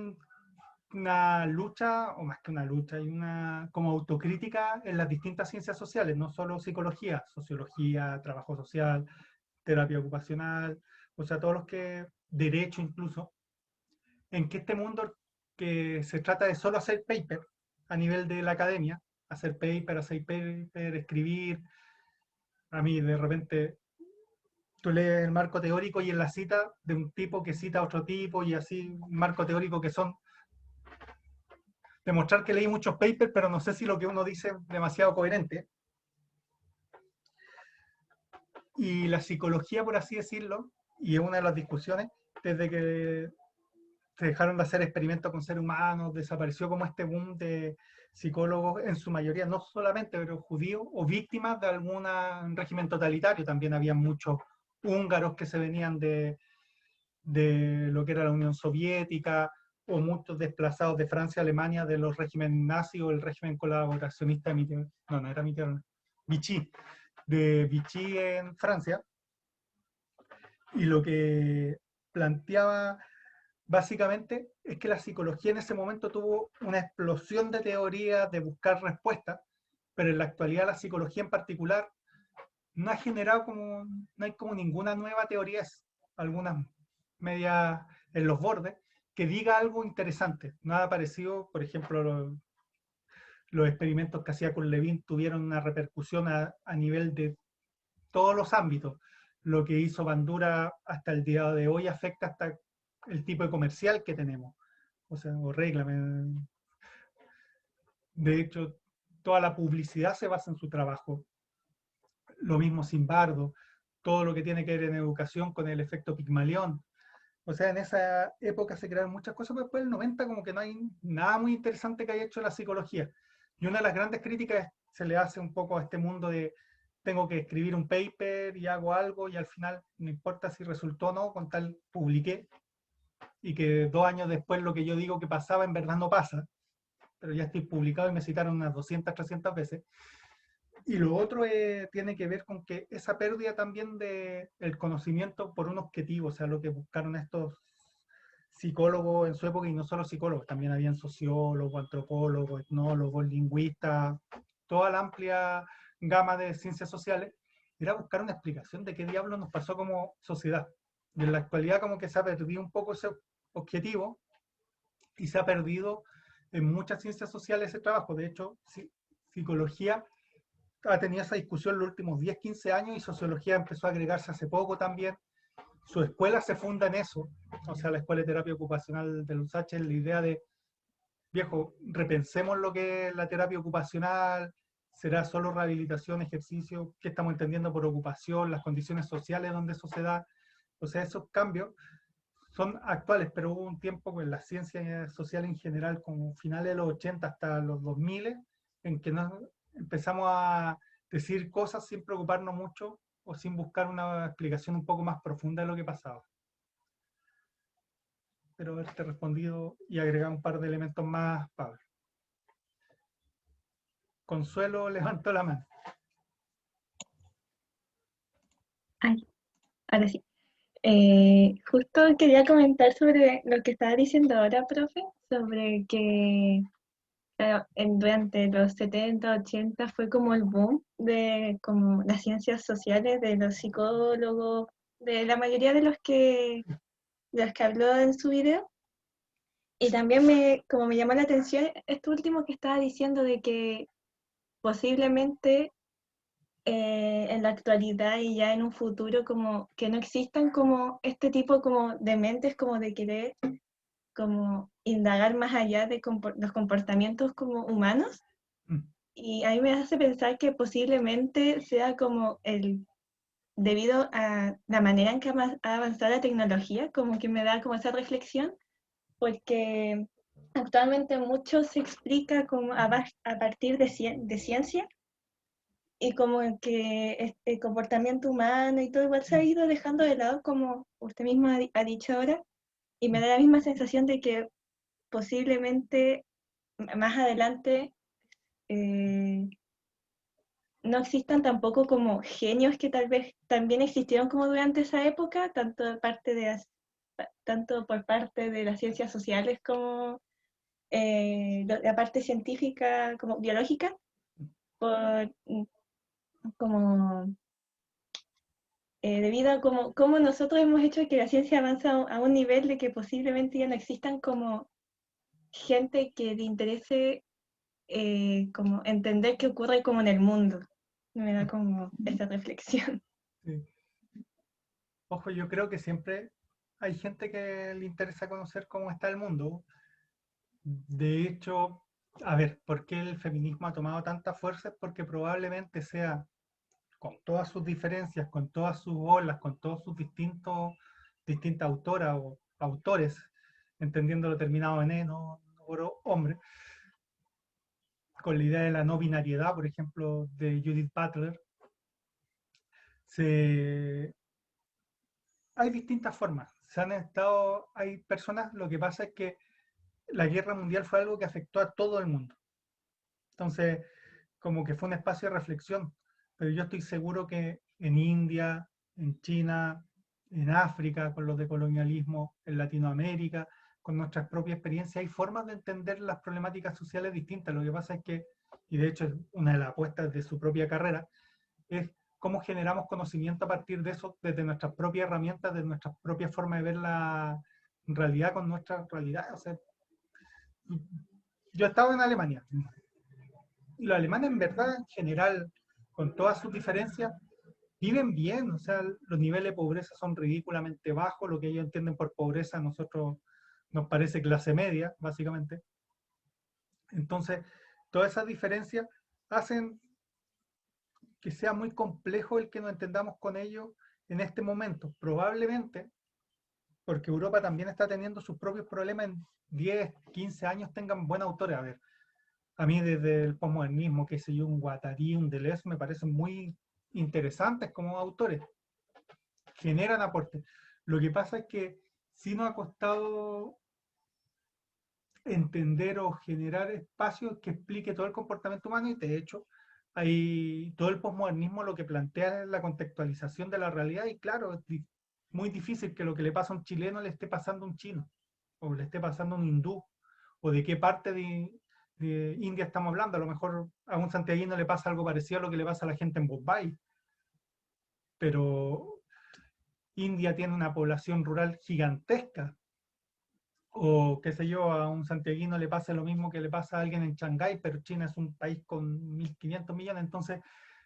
[SPEAKER 1] una lucha, o más que una lucha, hay una como autocrítica en las distintas ciencias sociales, no solo psicología, sociología, trabajo social, terapia ocupacional, o sea, todos los que, derecho incluso, en que este mundo que se trata de solo hacer paper a nivel de la academia, hacer paper, escribir, a mí de repente tú lees el marco teórico y en la cita de un tipo que cita a otro tipo y así, un marco teórico que son demostrar que leí muchos papers, pero no sé si lo que uno dice es demasiado coherente. Y la psicología, por así decirlo, y es una de las discusiones, desde que se dejaron de hacer experimentos con seres humanos, desapareció como este boom de psicólogos, en su mayoría, no solamente, pero judíos o víctimas de algún régimen totalitario. También había muchos húngaros que se venían de lo que era la Unión Soviética, o muchos desplazados de Francia, Alemania, de los regímenes nazis o el régimen colaboracionista de Mitterrand, no era Mitterrand, Vichy, de Vichy en Francia. Y lo que planteaba básicamente es que la psicología en ese momento tuvo una explosión de teorías, de buscar respuestas, pero en la actualidad la psicología en particular no ha generado como, no hay como ninguna nueva teoría, algunas medias en los bordes, que diga algo interesante. Nada parecido, por ejemplo, los experimentos que hacía con Levin tuvieron una repercusión a nivel de todos los ámbitos. Lo que hizo Bandura hasta el día de hoy afecta hasta el tipo de comercial que tenemos. O sea, o regla. De hecho, toda la publicidad se basa en su trabajo. Lo mismo Simbardo, todo lo que tiene que ver en educación con el efecto Pigmalión. O sea, en esa época se crearon muchas cosas, pero después del 90 como que no hay nada muy interesante que haya hecho la psicología. Y una de las grandes críticas se le hace un poco a este mundo de tengo que escribir un paper y hago algo y al final no importa si resultó o no, con tal publiqué y que 2 años después lo que yo digo que pasaba en verdad no pasa, pero ya estoy publicado y me citaron unas 200, 300 veces. Y lo otro tiene que ver con que esa pérdida también de el conocimiento por un objetivo, o sea, lo que buscaron estos psicólogos en su época, y no solo psicólogos, también habían sociólogos, antropólogos, etnólogos, lingüistas, toda la amplia gama de ciencias sociales, era buscar una explicación de qué diablos nos pasó como sociedad. Y en la actualidad como que se ha perdido un poco ese objetivo y se ha perdido en muchas ciencias sociales ese trabajo. De hecho, psicología ha tenido esa discusión los últimos 10, 15 años y sociología empezó a agregarse hace poco también. Su escuela se funda en eso, o sea, la Escuela de Terapia Ocupacional de Lusache, la idea de, viejo, repensemos lo que es la terapia ocupacional, será solo rehabilitación, ejercicio, qué estamos entendiendo por ocupación, las condiciones sociales donde eso se da. O sea, esos cambios son actuales, pero hubo un tiempo con la ciencia social en general, como finales de los 80 hasta los 2000, en que nos empezamos a decir cosas sin preocuparnos mucho o sin buscar una explicación un poco más profunda de lo que pasaba. Espero haberte respondido y agregar un par de elementos más, Pablo. Consuelo levantó la mano.
[SPEAKER 5] Ay, ahora sí. Justo quería comentar sobre lo que estaba diciendo ahora, profe, sobre que claro, durante los 70, 80 fue como el boom de como las ciencias sociales, de los psicólogos, de la mayoría de los que habló en su video. Y también como me llamó la atención esto último que estaba diciendo de que posiblemente en la actualidad y ya en un futuro como que no existan como este tipo como de mentes como de querer como indagar más allá de los comportamientos como humanos. Y a mí me hace pensar que posiblemente sea como debido a la manera en que ha avanzado la tecnología, como que me da como esa reflexión, porque actualmente mucho se explica como a partir de ciencia, y como que el comportamiento humano y todo igual se ha ido dejando de lado, como usted mismo ha dicho ahora, y me da la misma sensación de que posiblemente más adelante no existan tampoco como genios que tal vez también existieron como durante esa época, tanto por parte de las ciencias sociales como la parte científica como biológica, por, como debido a como nosotros hemos hecho que la ciencia avanza a un nivel de que posiblemente ya no existan como gente que le interese como entender qué ocurre como en el mundo. Me da como esa reflexión.
[SPEAKER 1] Sí. Ojo, yo creo que siempre hay gente que le interesa conocer cómo está el mundo. De hecho, a ver, ¿por qué el feminismo ha tomado tanta fuerza? Es porque probablemente sea, con todas sus diferencias, con todas sus olas, con todos sus distintas autoras o autores, entendiendo lo terminado en no por hombre, con la idea de la no binariedad, por ejemplo, de Judith Butler, se, hay distintas formas. Hay personas, lo que pasa es que la guerra mundial fue algo que afectó a todo el mundo. Entonces, como que fue un espacio de reflexión. Pero yo estoy seguro que en India, en China, en África, con los de colonialismo, en Latinoamérica, con nuestras propias experiencias, hay formas de entender las problemáticas sociales distintas. Lo que pasa es que, y de hecho es una de las apuestas de su propia carrera, es cómo generamos conocimiento a partir de eso, desde nuestras propias herramientas, de nuestra propia forma de ver la realidad con nuestra realidad. O sea, yo he estado en Alemania, y los alemanes en verdad, en general, con todas sus diferencias, viven bien. O sea, los niveles de pobreza son ridículamente bajos. Lo que ellos entienden por pobreza a nosotros nos parece clase media, básicamente. Entonces, todas esas diferencias hacen que sea muy complejo el que nos entendamos con ellos en este momento. Probablemente porque Europa también está teniendo sus propios problemas. En 10, 15 años tengan buenos autores. A ver, a mí desde el posmodernismo, qué sé yo, un Guattari, un Deleuze, me parecen muy interesantes como autores. Generan aportes. Lo que pasa es que sí nos ha costado entender o generar espacios que explique todo el comportamiento humano, y de hecho hay todo el posmodernismo lo que plantea es la contextualización de la realidad, y claro, es muy difícil que lo que le pasa a un chileno le esté pasando a un chino o le esté pasando a un hindú, o de qué parte de India estamos hablando. A lo mejor a un santiaguino le pasa algo parecido a lo que le pasa a la gente en Bombay, pero India tiene una población rural gigantesca. O qué sé yo, a un santiaguino le pasa lo mismo que le pasa a alguien en Shanghái, pero China es un país con 1.500 millones. Entonces,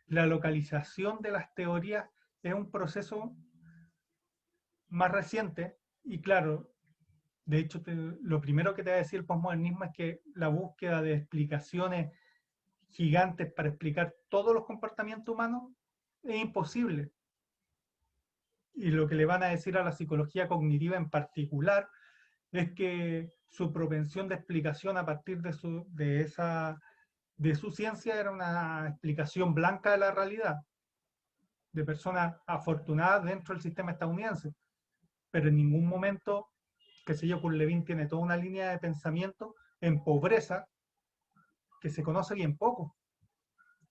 [SPEAKER 1] la localización de las teorías es un proceso más reciente. Y claro, de hecho, lo primero que te va a decir el posmodernismo es que la búsqueda de explicaciones gigantes para explicar todos los comportamientos humanos es imposible. Y lo que le van a decir a la psicología cognitiva en particular es que su propensión de explicación a partir de su ciencia era una explicación blanca de la realidad, de personas afortunadas dentro del sistema estadounidense. Pero en ningún momento, qué sé yo, Levin tiene toda una línea de pensamiento en pobreza que se conoce bien poco,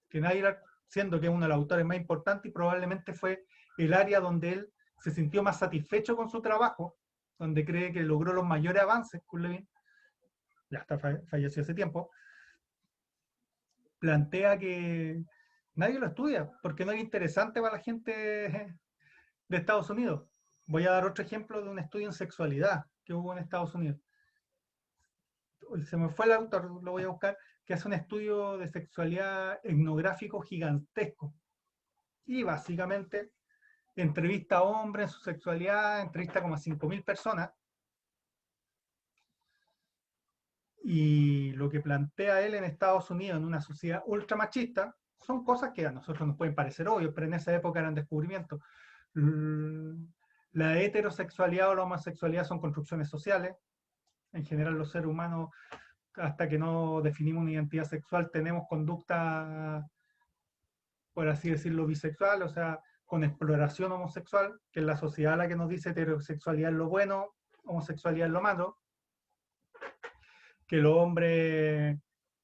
[SPEAKER 1] que nadie, siendo que es uno de los autores más importantes, y probablemente fue el área donde él se sintió más satisfecho con su trabajo, donde cree que logró los mayores avances. Levin ya está, falleció hace tiempo, plantea que nadie lo estudia porque no es interesante para la gente de Estados Unidos. Voy a dar otro ejemplo de un estudio en sexualidad que hubo en Estados Unidos. Se me fue el autor, lo voy a buscar, que hace un estudio de sexualidad etnográfico gigantesco. Y básicamente entrevista a hombres en su sexualidad, entrevista como a 5.000 personas. Y lo que plantea él en Estados Unidos, en una sociedad ultra machista, son cosas que a nosotros nos pueden parecer obvios, pero en esa época eran descubrimientos. La heterosexualidad o la homosexualidad son construcciones sociales. En general los seres humanos, hasta que no definimos una identidad sexual, tenemos conducta, por así decirlo, bisexual, o sea, con exploración homosexual, que es la sociedad la que nos dice heterosexualidad es lo bueno, homosexualidad es lo malo, que los hombres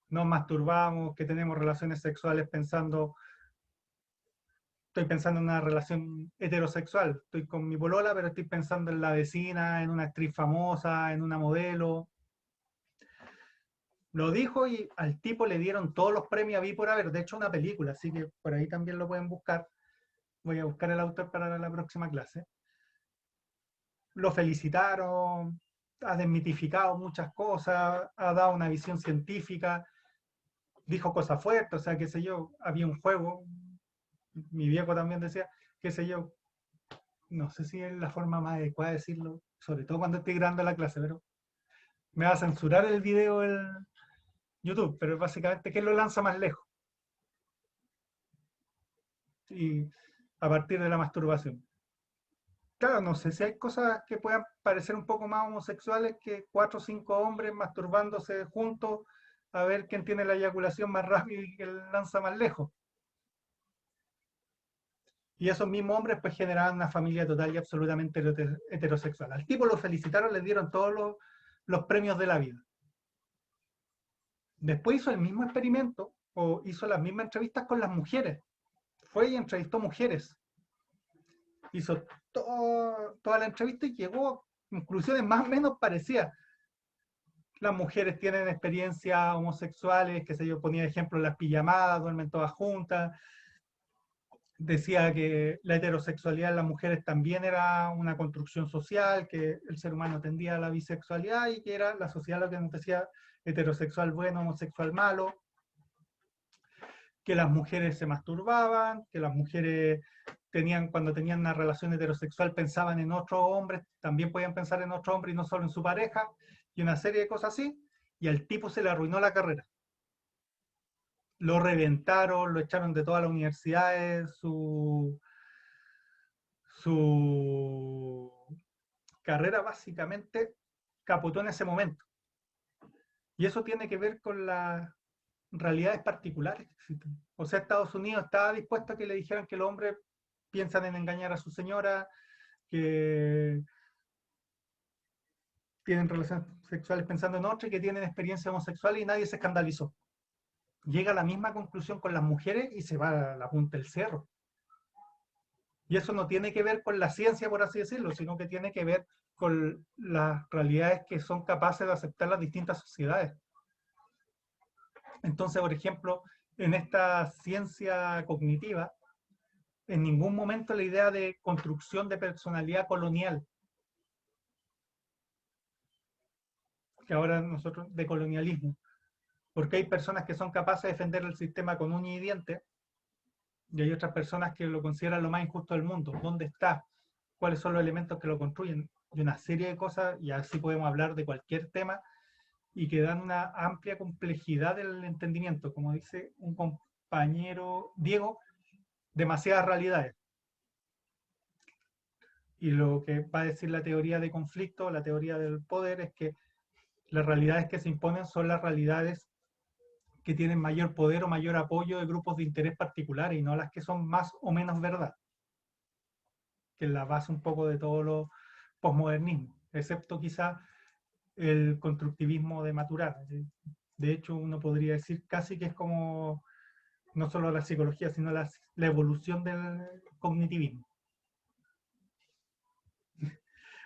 [SPEAKER 1] nos masturbamos, que tenemos relaciones sexuales estoy pensando en una relación heterosexual, estoy con mi polola, pero estoy pensando en la vecina, en una actriz famosa, en una modelo. Lo dijo y al tipo le dieron todos los premios a vi por haber, de hecho una película, así que por ahí también lo pueden buscar. Voy a buscar el autor para la próxima clase. Lo felicitaron, ha desmitificado muchas cosas, ha dado una visión científica, dijo cosas fuertes, o sea, qué sé yo, había un juego, mi viejo también decía, qué sé yo, no sé si es la forma más adecuada de decirlo, sobre todo cuando estoy grabando la clase, pero me va a censurar el video el YouTube, pero básicamente que lo lanza más lejos y a partir de la masturbación. Claro, no sé si hay cosas que puedan parecer un poco más homosexuales que 4 o 5 hombres masturbándose juntos a ver quién tiene la eyaculación más rápida y que lanza más lejos. Y esos mismos hombres pues generaban una familia total y absolutamente heterosexual. Al tipo lo felicitaron, le dieron todos los premios de la vida. Después hizo el mismo experimento o hizo las mismas entrevistas con las mujeres. Fue y entrevistó mujeres. Hizo toda la entrevista y llegó a conclusiones más o menos parecidas. Las mujeres tienen experiencias homosexuales, que se yo, ponía de ejemplo las pijamadas, duermen todas juntas. Decía que la heterosexualidad en las mujeres también era una construcción social, que el ser humano tendía a la bisexualidad y que era la sociedad lo que nos decía heterosexual bueno, homosexual malo, que las mujeres se masturbaban, que las mujeres cuando tenían una relación heterosexual pensaban en otro hombre, también podían pensar en otro hombre y no solo en su pareja, y una serie de cosas así, y al tipo se le arruinó la carrera. Lo reventaron, lo echaron de todas las universidades, su carrera básicamente capotó en ese momento. Y eso tiene que ver con las realidades particulares que existen. O sea, Estados Unidos estaba dispuesto a que le dijeran que los hombres piensan en engañar a su señora, que tienen relaciones sexuales pensando en otra y que tienen experiencia homosexual y nadie se escandalizó. Llega a la misma conclusión con las mujeres y se va a la punta del cerro. Y eso no tiene que ver con la ciencia, por así decirlo, sino que tiene que ver con las realidades que son capaces de aceptar las distintas sociedades. Entonces, por ejemplo, en esta ciencia cognitiva, en ningún momento la idea de construcción de personalidad colonial, que ahora nosotros de colonialismo, porque hay personas que son capaces de defender el sistema con uña y diente, y hay otras personas que lo consideran lo más injusto del mundo. ¿Dónde está? ¿Cuáles son los elementos que lo construyen? Y una serie de cosas, y así podemos hablar de cualquier tema, y que dan una amplia complejidad del entendimiento. Como dice un compañero, Diego, demasiadas realidades. Y lo que va a decir la teoría de conflicto, la teoría del poder, es que las realidades que se imponen son las realidades que tienen mayor poder o mayor apoyo de grupos de interés particulares y no las que son más o menos verdad, que es la base un poco de todo lo posmodernismo, excepto quizá el constructivismo de Maturana. De hecho, uno podría decir casi que es como no solo la psicología, sino la evolución del cognitivismo.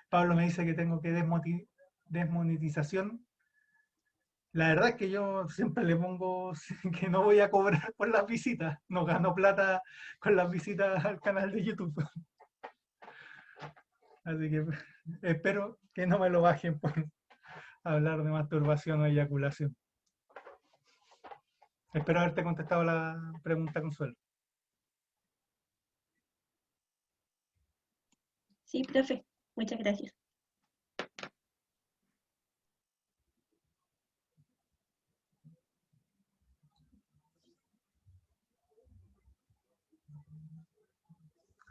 [SPEAKER 1] Pablo me dice que tengo que desmonetización. La verdad es que yo siempre le pongo que no voy a cobrar por las visitas, no gano plata con las visitas al canal de YouTube. Así que espero que no me lo bajen por hablar de masturbación o eyaculación. Espero haberte contestado la pregunta, Consuelo.
[SPEAKER 5] Sí, profe, muchas gracias.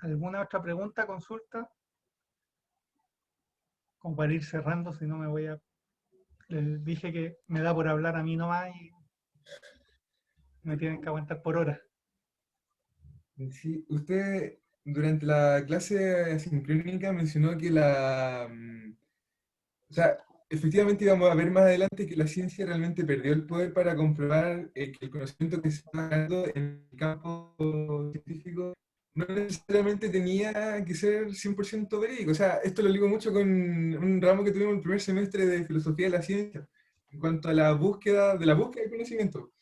[SPEAKER 1] ¿Alguna otra pregunta, consulta? Como para ir cerrando, si no me voy a Les dije que me da por hablar a mí nomás y me tienen que aguantar por horas.
[SPEAKER 4] Sí, usted durante la clase sincrónica mencionó que o sea, efectivamente íbamos a ver más adelante que la ciencia realmente perdió el poder para comprobar que el conocimiento que se está dando en el campo científico no necesariamente tenía que ser 100% verídico. O sea, esto lo ligo mucho con un ramo que tuvimos el primer semestre de filosofía de la ciencia, en cuanto a la búsqueda del conocimiento.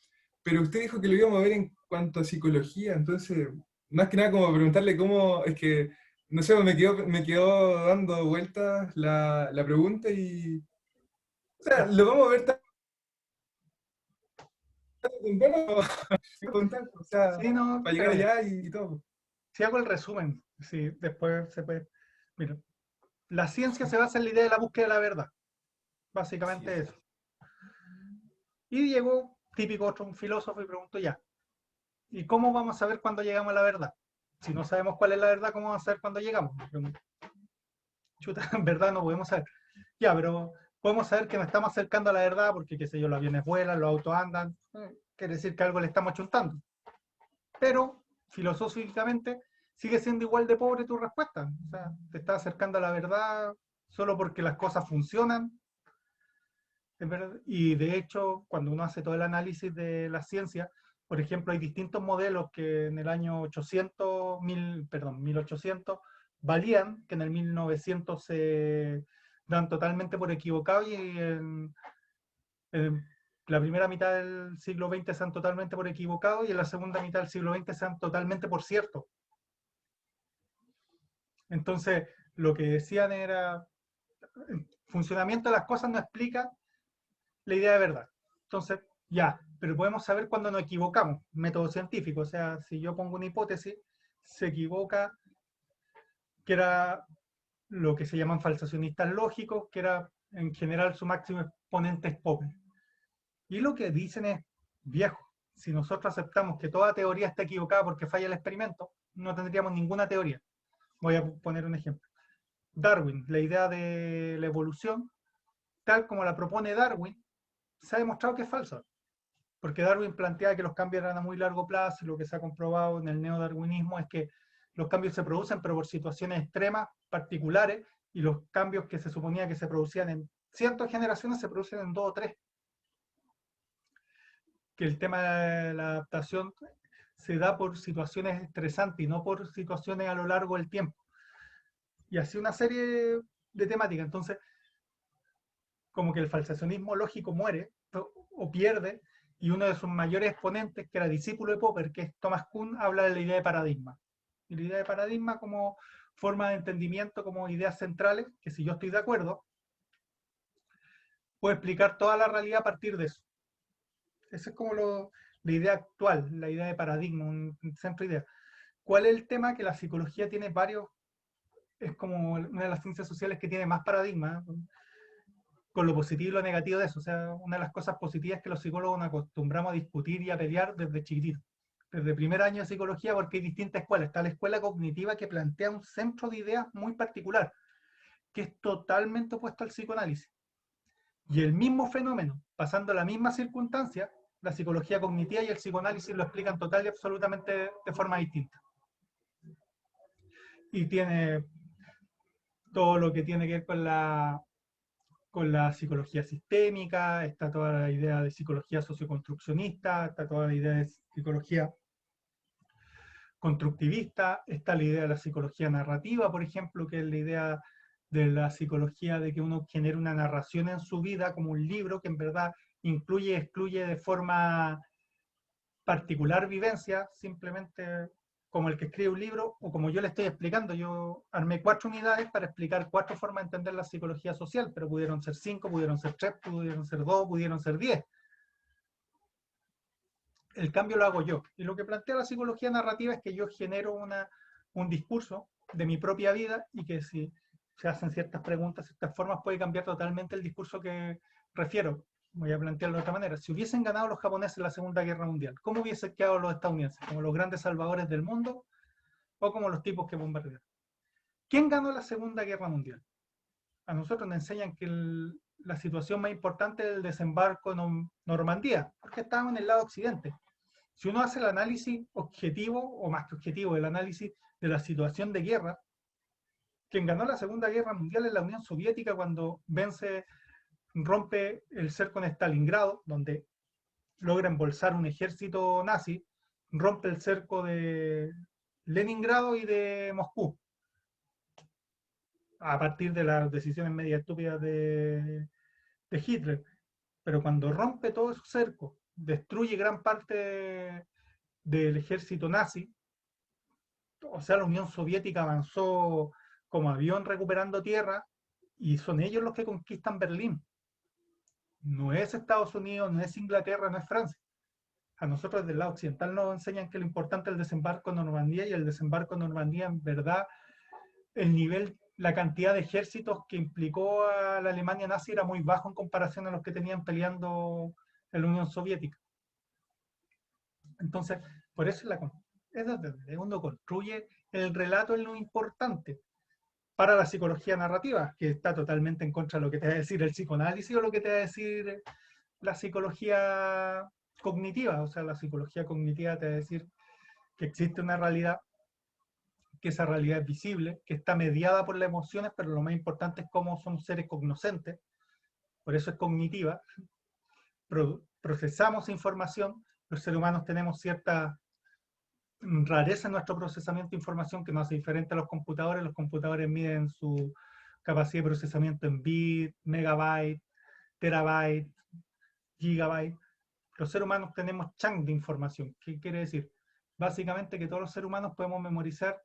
[SPEAKER 4] Pero usted dijo que lo íbamos a ver en cuanto a psicología, entonces, más que nada como preguntarle cómo, es que, no sé, me quedó dando vueltas la pregunta y, o sea,
[SPEAKER 1] Ya,
[SPEAKER 4] lo vamos a ver tan temprano, preguntar, o sea,
[SPEAKER 1] sí, no,
[SPEAKER 4] para llegar
[SPEAKER 1] espérame.
[SPEAKER 4] allá y todo.
[SPEAKER 1] Si hago el resumen, si después se puede. Mira, la ciencia se basa en la idea de la búsqueda de la verdad. Básicamente eso. Y llegó típico otro un filósofo y preguntó ya, ¿y cómo vamos a saber cuándo llegamos a la verdad? Si no sabemos cuál es la verdad, ¿cómo vamos a saber cuándo llegamos? Chuta, en verdad no podemos saber. Ya, pero podemos saber que nos estamos acercando a la verdad porque, qué sé yo, los aviones vuelan, los autos andan. Quiere decir que algo le estamos chuntando. Pero, filosóficamente, sigue siendo igual de pobre tu respuesta. O sea, te estás acercando a la verdad solo porque las cosas funcionan. Y de hecho, cuando uno hace todo el análisis de la ciencia, por ejemplo, hay distintos modelos que en el año 800, 1800 valían, que en el 1900 se dan totalmente por equivocados y en la primera mitad del siglo XX se dan totalmente por equivocados y en la segunda mitad del siglo XX se dan totalmente por cierto. Entonces, lo que decían era, el funcionamiento de las cosas no explica la idea de verdad. Entonces, ya, pero podemos saber cuándo nos equivocamos, método científico. O sea, si yo pongo una hipótesis, se equivoca, que era lo que se llaman falsacionistas lógicos, que era en general su máximo exponente es Popper. Y lo que dicen es, viejo, si nosotros aceptamos que toda teoría está equivocada porque falla el experimento, no tendríamos ninguna teoría. Voy a poner un ejemplo. Darwin, la idea de la evolución, tal como la propone Darwin, se ha demostrado que es falsa. Porque Darwin plantea que los cambios eran a muy largo plazo y lo que se ha comprobado en el neodarwinismo es que los cambios se producen pero por situaciones extremas, particulares, y los cambios que se suponía que se producían en cientos de generaciones se producen en 2 o 3. Que el tema de la adaptación se da por situaciones estresantes y no por situaciones a lo largo del tiempo. Y así una serie de temáticas. Entonces, como que el falsacionismo lógico muere o pierde, y uno de sus mayores exponentes, que era discípulo de Popper, que es Thomas Kuhn, habla de la idea de paradigma. Y la idea de paradigma como forma de entendimiento, como ideas centrales, que si yo estoy de acuerdo, puedo explicar toda la realidad a partir de eso. Esa es como la idea actual, la idea de paradigma, un centro de idea. ¿Cuál es el tema? Que la psicología tiene varios, es como una de las ciencias sociales que tiene más paradigmas, con lo positivo y lo negativo de eso. O sea, una de las cosas positivas es que los psicólogos nos acostumbramos a discutir y a pelear desde chiquititos, desde el primer año de psicología, porque hay distintas escuelas. Está la escuela cognitiva que plantea un centro de ideas muy particular, que es totalmente opuesto al psicoanálisis. Y el mismo fenómeno, pasando la misma circunstancia, la psicología cognitiva y el psicoanálisis lo explican total y absolutamente de forma distinta. Y tiene todo lo que tiene que ver con la psicología sistémica, está toda la idea de psicología socioconstruccionista, está toda la idea de psicología constructivista, está la idea de la psicología narrativa, por ejemplo, que es la idea de la psicología de que uno genera una narración en su vida como un libro que en verdad incluye y excluye de forma particular vivencia, simplemente como el que escribe un libro, o como yo le estoy explicando. Yo armé 4 unidades para explicar 4 formas de entender la psicología social, pero pudieron ser 5, pudieron ser 3, pudieron ser 2, pudieron ser 10. El cambio lo hago yo. Y lo que plantea la psicología narrativa es que yo genero un discurso de mi propia vida y que si se hacen ciertas preguntas, ciertas formas, puede cambiar totalmente el discurso que refiero. Voy a plantearlo de otra manera. Si hubiesen ganado los japoneses la Segunda Guerra Mundial, ¿cómo hubiesen quedado los estadounidenses? ¿Como los grandes salvadores del mundo o como los tipos que bombardearon? ¿Quién ganó la Segunda Guerra Mundial? A nosotros nos enseñan que la situación más importante del desembarco en Normandía, porque estábamos en el lado occidente. Si uno hace el análisis objetivo, o más que objetivo, el análisis de la situación de guerra, quien ganó la Segunda Guerra Mundial es la Unión Soviética cuando rompe el cerco en Stalingrado, donde logra embolsar un ejército nazi, rompe el cerco de Leningrado y de Moscú, a partir de las decisiones media estúpidas de Hitler. Pero cuando rompe todo su cerco, destruye gran parte del ejército nazi, o sea, la Unión Soviética avanzó como avión recuperando tierra, y son ellos los que conquistan Berlín. No es Estados Unidos, no es Inglaterra, no es Francia. A nosotros del lado occidental nos enseñan que lo importante es el desembarco en Normandía, y el desembarco en Normandía, en verdad, el nivel, la cantidad de ejércitos que implicó a la Alemania nazi era muy bajo en comparación a los que tenían peleando en la Unión Soviética. Entonces, por eso es donde uno construye el relato en lo importante para la psicología narrativa, que está totalmente en contra de lo que te va a decir el psicoanálisis o lo que te va a decir la psicología cognitiva. O sea, la psicología cognitiva te va a decir que existe una realidad, que esa realidad es visible, que está mediada por las emociones, pero lo más importante es cómo somos seres cognoscentes, por eso es cognitiva. Procesamos información, los seres humanos tenemos cierta rareza en nuestro procesamiento de información que nos hace diferente a los computadores miden su capacidad de procesamiento en bits, megabytes, terabytes, gigabytes. Los seres humanos tenemos chunks de información. ¿Qué quiere decir? Básicamente que todos los seres humanos podemos memorizar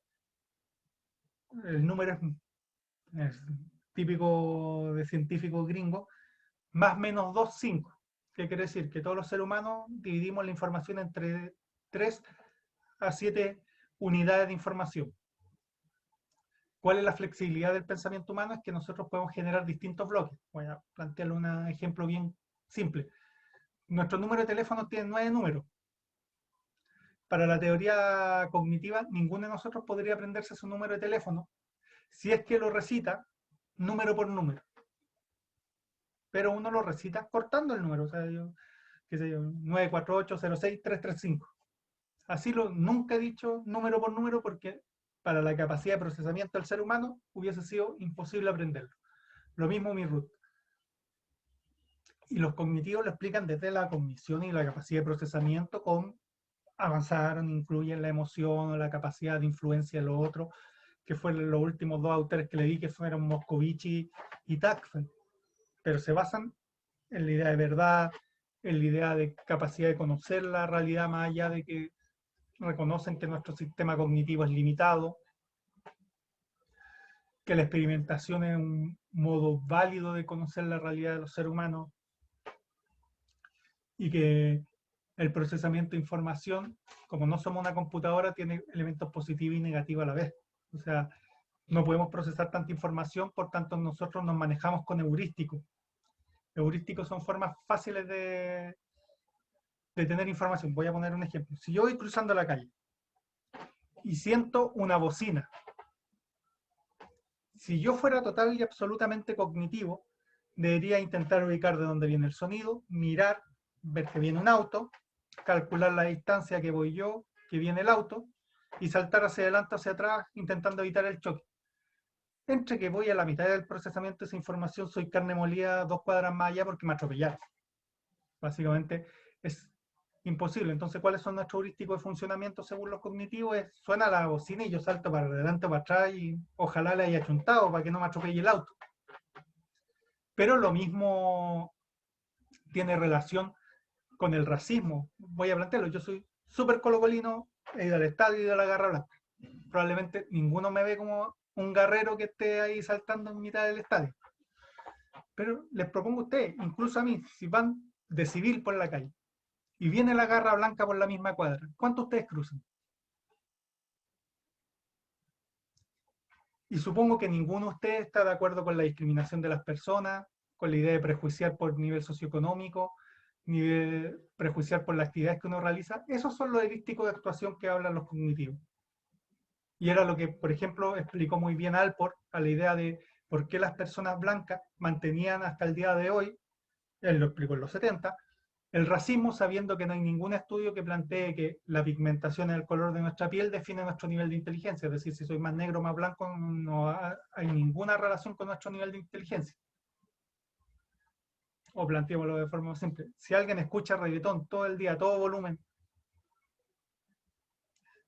[SPEAKER 1] el número es típico de científico gringo, más menos 2, 5. ¿Qué quiere decir? Que todos los seres humanos dividimos la información entre 3 a 7 unidades de información. ¿Cuál es la flexibilidad del pensamiento humano? Es que nosotros podemos generar distintos bloques. Voy a plantearle un ejemplo bien simple. Nuestro número de teléfono tiene 9 números. Para la teoría cognitiva, ninguno de nosotros podría aprenderse su número de teléfono si es que lo recita número por número. Pero uno lo recita cortando el número. O sea, qué sé yo, 94806-335. Así nunca he dicho número por número porque para la capacidad de procesamiento del ser humano hubiese sido imposible aprenderlo. Lo mismo mi root. Y los cognitivos lo explican desde la cognición y la capacidad de procesamiento con avanzaron, incluyen la emoción o la capacidad de influencia de lo otro, que fueron los últimos 2 autores que le di, que fueron Moscovici y Tacfel. Pero se basan en la idea de verdad, en la idea de capacidad de conocer la realidad más allá de que reconocen que nuestro sistema cognitivo es limitado, que la experimentación es un modo válido de conocer la realidad de los seres humanos y que el procesamiento de información, como no somos una computadora, tiene elementos positivos y negativos a la vez. O sea, no podemos procesar tanta información, por tanto nosotros nos manejamos con heurísticos. Heurísticos son formas fáciles de tener información. Voy a poner un ejemplo. Si yo voy cruzando la calle y siento una bocina, si yo fuera total y absolutamente cognitivo, debería intentar ubicar de dónde viene el sonido, mirar, ver que viene un auto, calcular la distancia que voy yo, que viene el auto, y saltar hacia adelante o hacia atrás intentando evitar el choque. Entre que voy a la mitad del procesamiento de esa información, soy carne molida 2 cuadras más allá porque me atropellaron. Básicamente es imposible. Entonces, ¿cuáles son nuestros heurísticos de funcionamiento según los cognitivos? Suena la bocina y yo salto para adelante o para atrás y ojalá le haya chuntado para que no me atropelle el auto. Pero lo mismo tiene relación con el racismo. Voy a plantearlo. Yo soy súper colocolino, he ido al estadio y he ido a la Garra Blanca. Probablemente ninguno me ve como un guerrero que esté ahí saltando en mitad del estadio. Pero les propongo a ustedes, incluso a mí, si van de civil por la calle y viene la Garra Blanca por la misma cuadra, ¿cuántos ustedes cruzan? Y supongo que ninguno de ustedes está de acuerdo con la discriminación de las personas, con la idea de prejuiciar por nivel socioeconómico, ni de prejuiciar por las actividades que uno realiza. Esos son los heurísticos de actuación que hablan los cognitivos. Y era lo que, por ejemplo, explicó muy bien Alport a la idea de por qué las personas blancas mantenían hasta el día de hoy, él lo explicó en los 70, el racismo, sabiendo que no hay ningún estudio que plantee que la pigmentación en el color de nuestra piel define nuestro nivel de inteligencia. Es decir, si soy más negro o más blanco, no hay ninguna relación con nuestro nivel de inteligencia. O planteémoslo de forma simple. Si alguien escucha reggaetón todo el día, a todo volumen,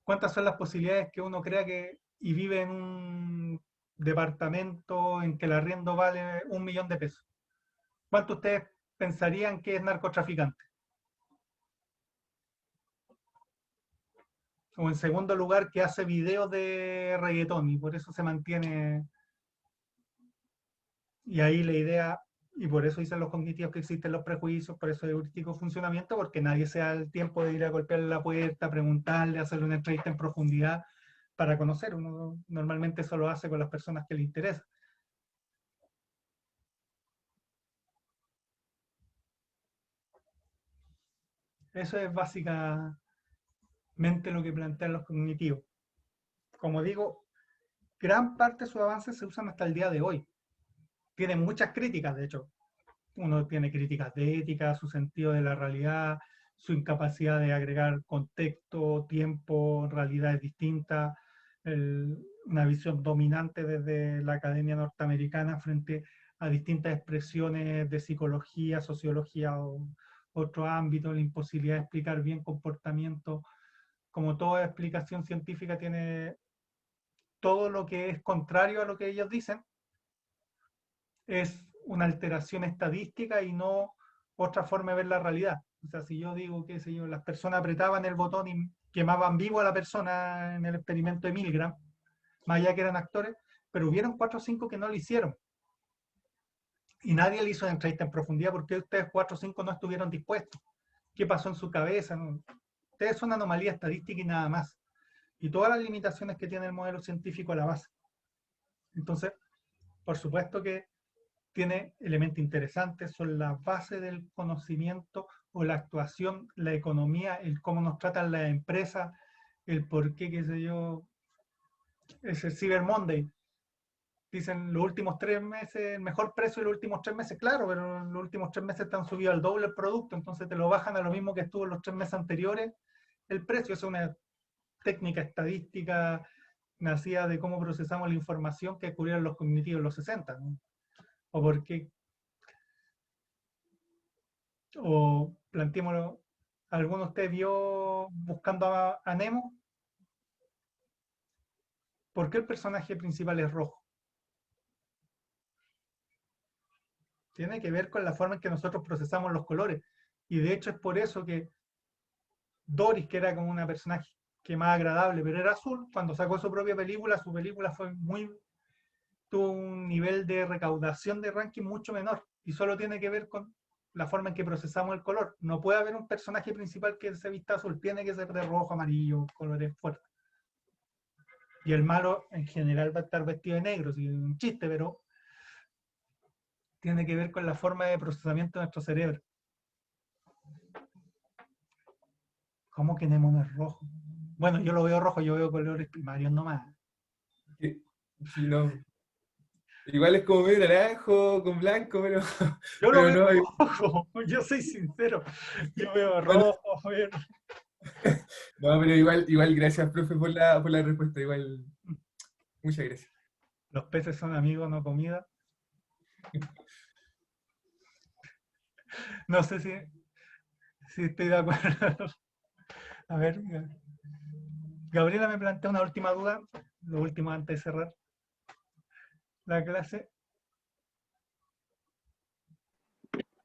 [SPEAKER 1] ¿cuántas son las posibilidades que uno crea que y vive en un departamento en que el arriendo vale 1 millón de pesos? ¿Cuánto ustedes pensarían que es narcotraficante? O en segundo lugar, que hace videos de reggaetón y por eso se mantiene. Y ahí la idea, y por eso dicen los cognitivos que existen los prejuicios, por eso es heurístico funcionamiento, porque nadie se da el tiempo de ir a golpearle la puerta, preguntarle, hacerle una entrevista en profundidad para conocer. Uno normalmente eso lo hace con las personas que le interesan. Eso es básicamente lo que plantean los cognitivos. Como digo, gran parte de sus avances se usan hasta el día de hoy. Tienen muchas críticas, de hecho. Uno tiene críticas de ética, su sentido de la realidad, su incapacidad de agregar contexto, tiempo, realidades distintas, una visión dominante desde la academia norteamericana frente a distintas expresiones de psicología, sociología o otro ámbito, la imposibilidad de explicar bien comportamiento. Como toda explicación científica tiene todo lo que es contrario a lo que ellos dicen, es una alteración estadística y no otra forma de ver la realidad. O sea, si yo digo, qué sé yo, las personas apretaban el botón y quemaban vivo a la persona en el experimento de Milgram, más allá que eran actores, pero hubieron 4 o 5 que no lo hicieron. Y nadie le hizo una entrevista en profundidad porque ustedes 4 o 5 no estuvieron dispuestos. ¿Qué pasó en su cabeza? ¿No? Ustedes son anomalía estadística y nada más. Y todas las limitaciones que tiene el modelo científico a la base. Entonces, por supuesto que tiene elementos interesantes, son la base del conocimiento o la actuación, la economía, el cómo nos tratan las empresas, el por qué, qué sé yo, ese Cyber Monday. Dicen los últimos 3 meses, el mejor precio de los últimos 3 meses, claro, pero en los últimos 3 meses te han subido al doble el producto, entonces te lo bajan a lo mismo que estuvo en los 3 meses anteriores. El precio es una técnica estadística nacida de cómo procesamos la información que descubrieron los cognitivos en los 60, ¿no? O porque, o planteémoslo, ¿alguno de ustedes vio Buscando a Nemo? ¿Por qué el personaje principal es rojo? Tiene que ver con la forma en que nosotros procesamos los colores. Y de hecho es por eso que Doris, que era como una personaje que más agradable, pero era azul, cuando sacó su propia película, su película tuvo un nivel de recaudación de ranking mucho menor. Y solo tiene que ver con la forma en que procesamos el color. No puede haber un personaje principal que se vista azul, tiene que ser de rojo, amarillo, colores fuertes. Y el malo en general va a estar vestido de negro, es un chiste, pero tiene que ver con la forma de procesamiento de nuestro cerebro. ¿Cómo que Nemo no es rojo? Bueno, yo lo veo rojo, yo veo colores primarios nomás.
[SPEAKER 4] Sí, no. Igual es como medio naranjo con blanco, pero,
[SPEAKER 1] Yo lo
[SPEAKER 4] pero
[SPEAKER 1] veo
[SPEAKER 4] no.
[SPEAKER 1] rojo, yo soy sincero. Yo veo
[SPEAKER 4] Bueno,
[SPEAKER 1] rojo, veo...
[SPEAKER 4] no, pero igual gracias, profe, por la respuesta. Igual, muchas gracias.
[SPEAKER 1] Los peces son amigos, no comida. No sé si estoy de acuerdo. A ver, Gabriela me plantea una última duda, lo último antes de cerrar la clase.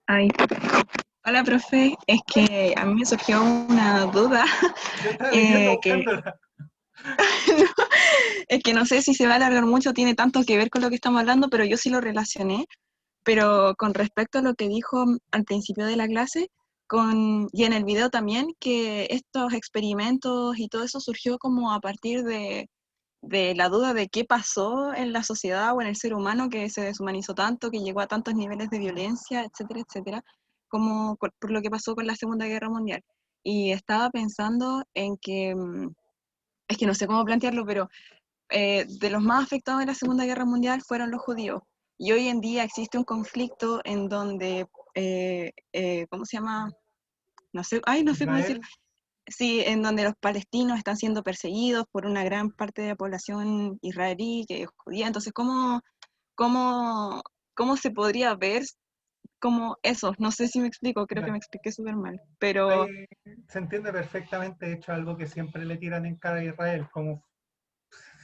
[SPEAKER 5] Ay. Hola, profe. Es que a mí me surgió una duda.
[SPEAKER 1] Yo estaba leyendo,
[SPEAKER 5] que
[SPEAKER 1] buscándola.
[SPEAKER 5] es que no sé si se va a alargar mucho, tiene tanto que ver con lo que estamos hablando, pero yo sí lo relacioné. Pero con respecto a lo que dijo al principio de la clase, y en el video también, que estos experimentos y todo eso surgió como a partir de la duda de qué pasó en la sociedad o en el ser humano que se deshumanizó tanto, que llegó a tantos niveles de violencia, etcétera, etcétera, como por lo que pasó con la Segunda Guerra Mundial. Y estaba pensando en que, es que no sé cómo plantearlo, pero
[SPEAKER 6] de los más afectados en la Segunda Guerra Mundial fueron los judíos. Y hoy en día existe un conflicto en donde, ¿cómo se llama? No sé, ay, no sé cómo decir.
[SPEAKER 1] Israel,
[SPEAKER 6] Sí, en donde los palestinos están siendo perseguidos por una gran parte de la población israelí, que es judía. Entonces, cómo, cómo se podría ver como eso? No sé si me explico, creo que
[SPEAKER 1] ya,
[SPEAKER 6] me expliqué súper mal. Pero
[SPEAKER 1] ahí se entiende perfectamente, de hecho, algo que siempre le tiran en cara a Israel, como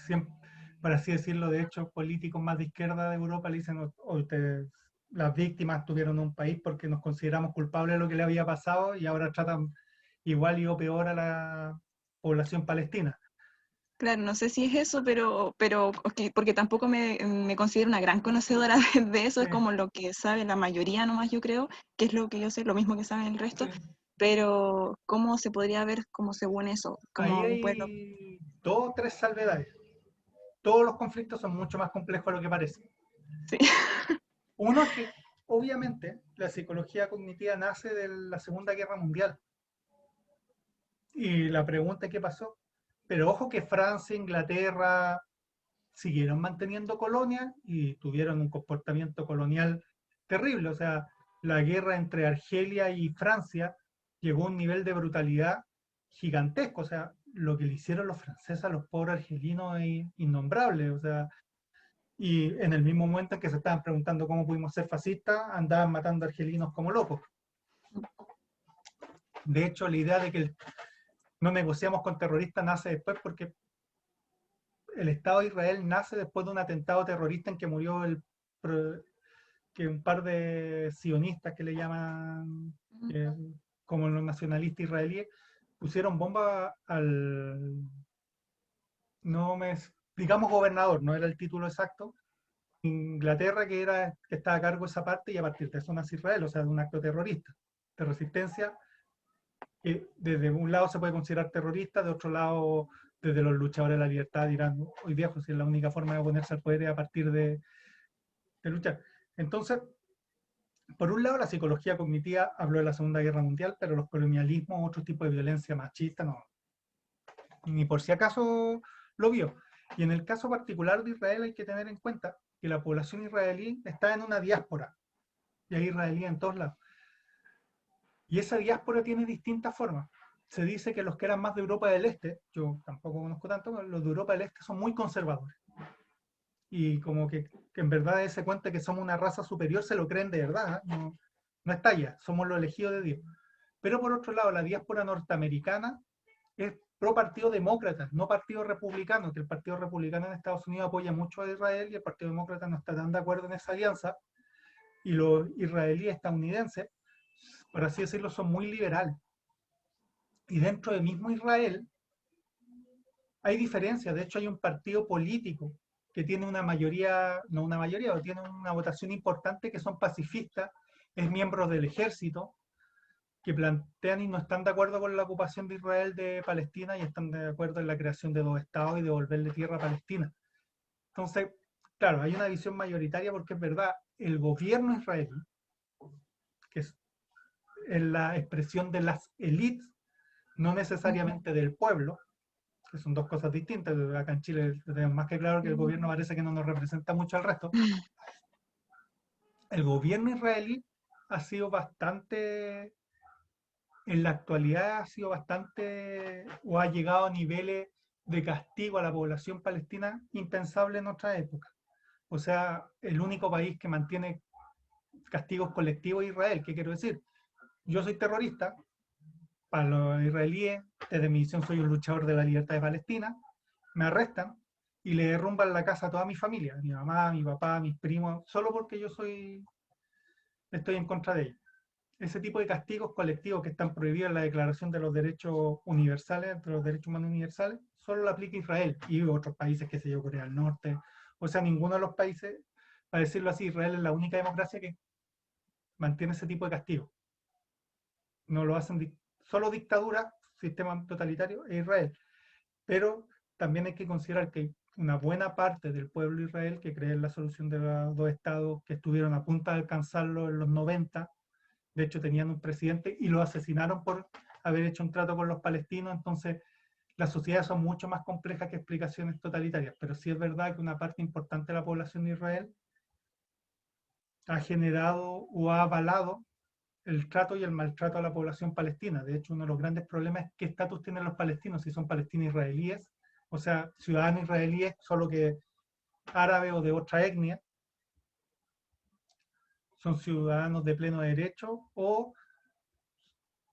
[SPEAKER 1] siempre, por así decirlo, de hecho, políticos más de izquierda de Europa le dicen, "O ustedes, las víctimas tuvieron un país porque nos consideramos culpables de lo que le había pasado y ahora tratan igual y o peor a la población palestina".
[SPEAKER 6] claro, no sé si es eso, pero ok, porque tampoco me considero una gran conocedora de eso,
[SPEAKER 1] Sí,
[SPEAKER 6] es como lo que sabe la mayoría nomás, yo creo, que es lo que yo sé, lo mismo que saben el resto,
[SPEAKER 1] sí.
[SPEAKER 6] pero ¿cómo se podría ver como según eso?
[SPEAKER 1] Ahí
[SPEAKER 6] Como un pueblo.
[SPEAKER 1] hay dos o tres salvedades. Todos los conflictos son mucho más complejos de lo que parece.
[SPEAKER 6] Sí.
[SPEAKER 1] Uno es que, obviamente, la psicología cognitiva nace de la Segunda Guerra Mundial. Y la pregunta es qué pasó. Pero ojo que Francia, Inglaterra siguieron manteniendo colonias y tuvieron un comportamiento colonial terrible. O sea, la guerra entre Argelia y Francia llegó a un nivel de brutalidad gigantesco. O sea, lo que le hicieron los franceses a los pobres argelinos es innombrable. O sea, y en el mismo momento en que se estaban preguntando cómo pudimos ser fascistas, andaban matando argelinos como locos. De hecho, la idea de que no negociamos con terroristas nace después porque el Estado de Israel nace después de un atentado terrorista en que murió que un par de sionistas que le llaman que, como los nacionalistas israelíes pusieron bomba al, no me, digamos gobernador, no era el título exacto, Inglaterra que estaba a cargo de esa parte y a partir de eso nace Israel, o sea, de un acto terrorista, de resistencia que desde un lado se puede considerar terrorista, de otro lado, desde los luchadores de la libertad dirán, hoy viejo, si es la única forma de oponerse al poder es a partir de luchar. Entonces, por un lado, la psicología cognitiva habló de la Segunda Guerra Mundial, pero los colonialismos, otro tipo de violencia machista, no, ni por si acaso lo vio. Y en el caso particular de Israel hay que tener en cuenta que la población israelí está en una diáspora, y hay israelíes en todos lados. Y esa diáspora tiene distintas formas. Se dice que los que eran más de Europa del Este, yo tampoco conozco tanto, pero los de Europa del Este son muy conservadores. Y como que en verdad ese cuenta que somos una raza superior se lo creen de verdad, ¿eh? No, no está ya, somos los elegidos de Dios. Pero por otro lado, la diáspora norteamericana es pro partido demócrata, no partido republicano, que el partido republicano en Estados Unidos apoya mucho a Israel y el partido demócrata no está tan de acuerdo en esa alianza. Y los israelíes estadounidenses, por así decirlo, son muy liberales. Y dentro del mismo Israel hay diferencias. De hecho, hay un partido político que tiene una mayoría, no una mayoría, pero tiene una votación importante que son pacifistas, es miembros del ejército, que plantean y no están de acuerdo con la ocupación de Israel de Palestina y están de acuerdo en la creación de dos estados y devolverle tierra a Palestina. Entonces, claro, hay una visión mayoritaria porque es verdad, el gobierno israelí, que es la expresión de las élites, no necesariamente del pueblo, que son dos cosas distintas. Acá en Chile tenemos más que claro que el gobierno parece que no nos representa mucho al resto. El gobierno israelí ha sido bastante, en la actualidad ha sido bastante, o ha llegado a niveles de castigo a la población palestina impensable en otra época. O sea, el único país que mantiene castigos colectivos es Israel. ¿Qué quiero decir? Yo soy terrorista, para los israelíes, desde mi visión soy un luchador de la libertad de Palestina, me arrestan y le derrumban la casa a toda mi familia, mi mamá, mi papá, mis primos, solo porque yo estoy en contra de ellos. Ese tipo de castigos colectivos que están prohibidos en la Declaración de los Derechos Universales, de los Derechos Humanos Universales, solo lo aplica Israel y otros países, que se yo, Corea del Norte. O sea, ninguno de los países, para decirlo así, Israel es la única democracia que mantiene ese tipo de castigos. No lo hacen solo dictadura, sistema totalitario, es Israel. Pero también hay que considerar que hay una buena parte del pueblo de Israel que cree en la solución de los dos estados, que estuvieron a punto de alcanzarlo en los 90. De hecho, tenían un presidente y lo asesinaron por haber hecho un trato con los palestinos. Entonces, las sociedades son mucho más complejas que explicaciones totalitarias, pero sí es verdad que una parte importante de la población de Israel ha generado o ha avalado el trato y el maltrato a la población palestina. De hecho, uno de los grandes problemas es qué estatus tienen los palestinos, si son palestinos israelíes, o sea, ciudadanos israelíes, solo que árabes o de otra etnia, son ciudadanos de pleno derecho, o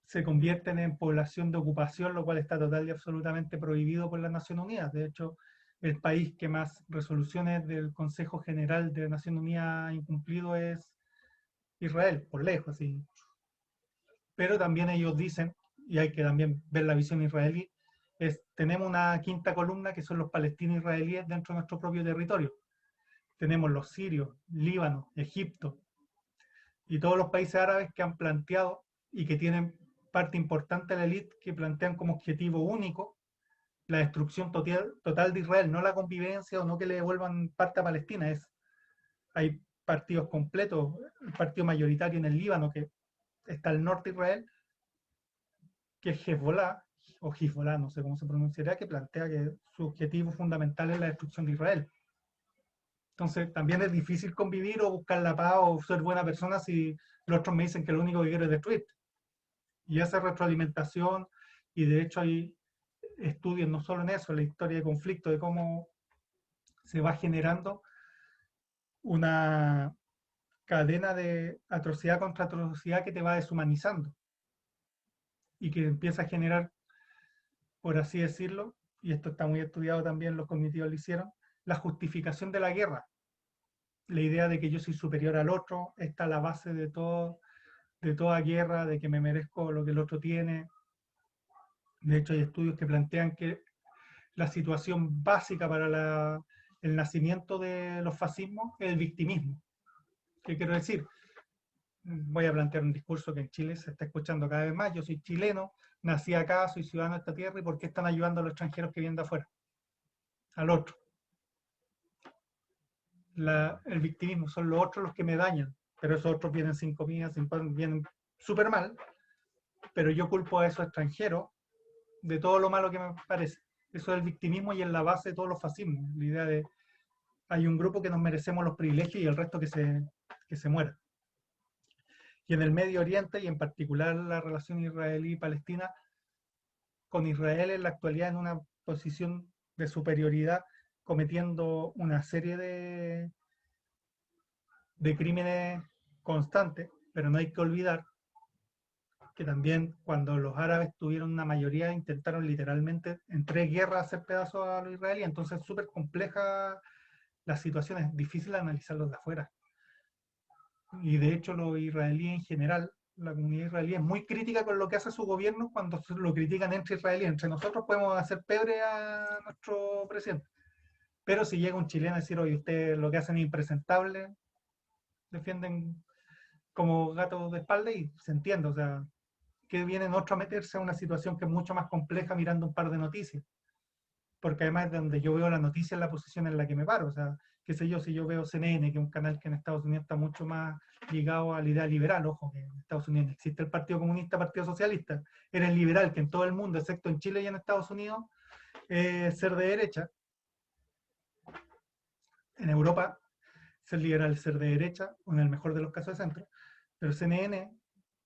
[SPEAKER 1] se convierten en población de ocupación, lo cual está total y absolutamente prohibido por las Naciones Unidas. De hecho, el país que más resoluciones del Consejo General de Naciones Unidas ha incumplido es Israel, por lejos. ¿Sí? Pero también ellos dicen, y hay que también ver la visión israelí, tenemos una quinta columna que son los palestinos israelíes dentro de nuestro propio territorio. Tenemos los sirios, Líbano, Egipto y todos los países árabes que han planteado y que tienen parte importante de la élite que plantean como objetivo único la destrucción total de Israel, no la convivencia o no que le devuelvan parte a Palestina. Hay partidos completos, el partido mayoritario en el Líbano que está al norte de Israel, que es Hezbollah, o Hezbollah, no sé cómo se pronunciará, que plantea que su objetivo fundamental es la destrucción de Israel. Entonces, también es difícil convivir o buscar la paz o ser buena persona si los otros me dicen que lo único que quiero es destruir. Y esa retroalimentación, y de hecho hay estudios no solo en eso, en la historia de conflicto, de cómo se va generando una cadena de atrocidad contra atrocidad que te va deshumanizando y que empieza a generar, por así decirlo, y esto está muy estudiado también, los cognitivos lo hicieron, la justificación de la guerra. La idea de que yo soy superior al otro está a la base de toda guerra, de que me merezco lo que el otro tiene. De hecho, hay estudios que plantean que la situación básica para el nacimiento de los fascismos es el victimismo. ¿Qué quiero decir? Voy a plantear un discurso que en Chile se está escuchando cada vez más. Yo soy chileno, nací acá, soy ciudadano de esta tierra, ¿y por qué están ayudando a los extranjeros que vienen de afuera? Al otro. El victimismo son los otros los que me dañan, pero esos otros vienen sin comida, sin pan, vienen súper mal, pero yo culpo a esos extranjeros de todo lo malo que me parece. Eso es el victimismo y es la base de todos los fascismos. La idea de hay un grupo que nos merecemos los privilegios y el resto que se muera. Y en el Medio Oriente, y en particular la relación israelí-palestina, con Israel en la actualidad en una posición de superioridad, cometiendo una serie de crímenes constantes, pero no hay que olvidar que también cuando los árabes tuvieron una mayoría intentaron literalmente en 3 guerras hacer pedazos a los israelíes, entonces es súper compleja la situación, es difícil analizarlos de afuera. Y de hecho los israelíes en general, la comunidad israelí es muy crítica con lo que hace su gobierno cuando lo critican entre israelíes. Entre nosotros podemos hacer pebre a nuestro presidente. Pero si llega un chileno a decir, oye, ustedes lo que hacen es impresentable, defienden como gatos de espalda y se entiende, o sea, que vienen otros a meterse a una situación que es mucho más compleja mirando un par de noticias. Porque además de donde yo veo la noticia es la posición en la que me paro, o sea, qué sé yo, si yo veo CNN, que es un canal que en Estados Unidos está mucho más ligado a la idea liberal, ojo, que en Estados Unidos no existe el Partido Comunista, Partido Socialista, eres liberal, que en todo el mundo, excepto en Chile y en Estados Unidos, ser de derecha. En Europa, ser liberal es ser de derecha, o en el mejor de los casos de centro. Pero CNN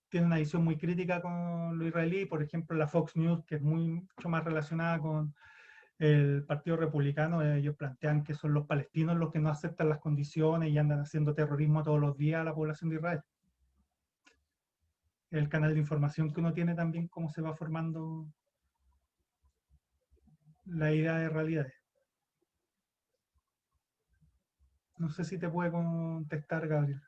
[SPEAKER 1] tiene una visión muy crítica con lo israelí, por ejemplo, la Fox News, que es mucho más relacionada con el Partido Republicano. Ellos plantean que son los palestinos los que no aceptan las condiciones y andan haciendo terrorismo todos los días a la población de Israel. El canal de información que uno tiene también, cómo se va formando la idea de realidades. No sé si te puede contestar, Gabriel.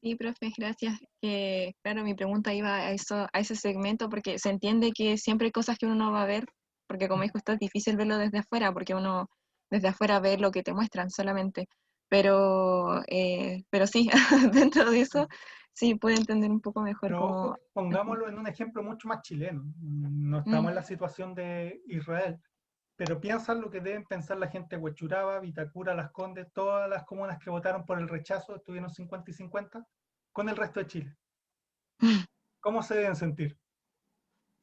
[SPEAKER 6] Sí, profe, gracias. Claro, mi pregunta iba a eso, a ese segmento, porque se entiende que siempre hay cosas que uno no va a ver, porque como dijo, esto es difícil verlo desde afuera, porque uno desde afuera ve lo que te muestran solamente. Pero sí, dentro de eso, sí puede entender un poco mejor
[SPEAKER 1] Pero
[SPEAKER 6] cómo...
[SPEAKER 1] ojo, pongámoslo en un ejemplo mucho más chileno. No estamos en la situación de Israel, pero piensan lo que deben pensar la gente de Huechuraba, Vitacura, Las Condes, todas las comunas que votaron por el rechazo, estuvieron 50 y 50, con el resto de Chile. ¿Cómo se deben sentir?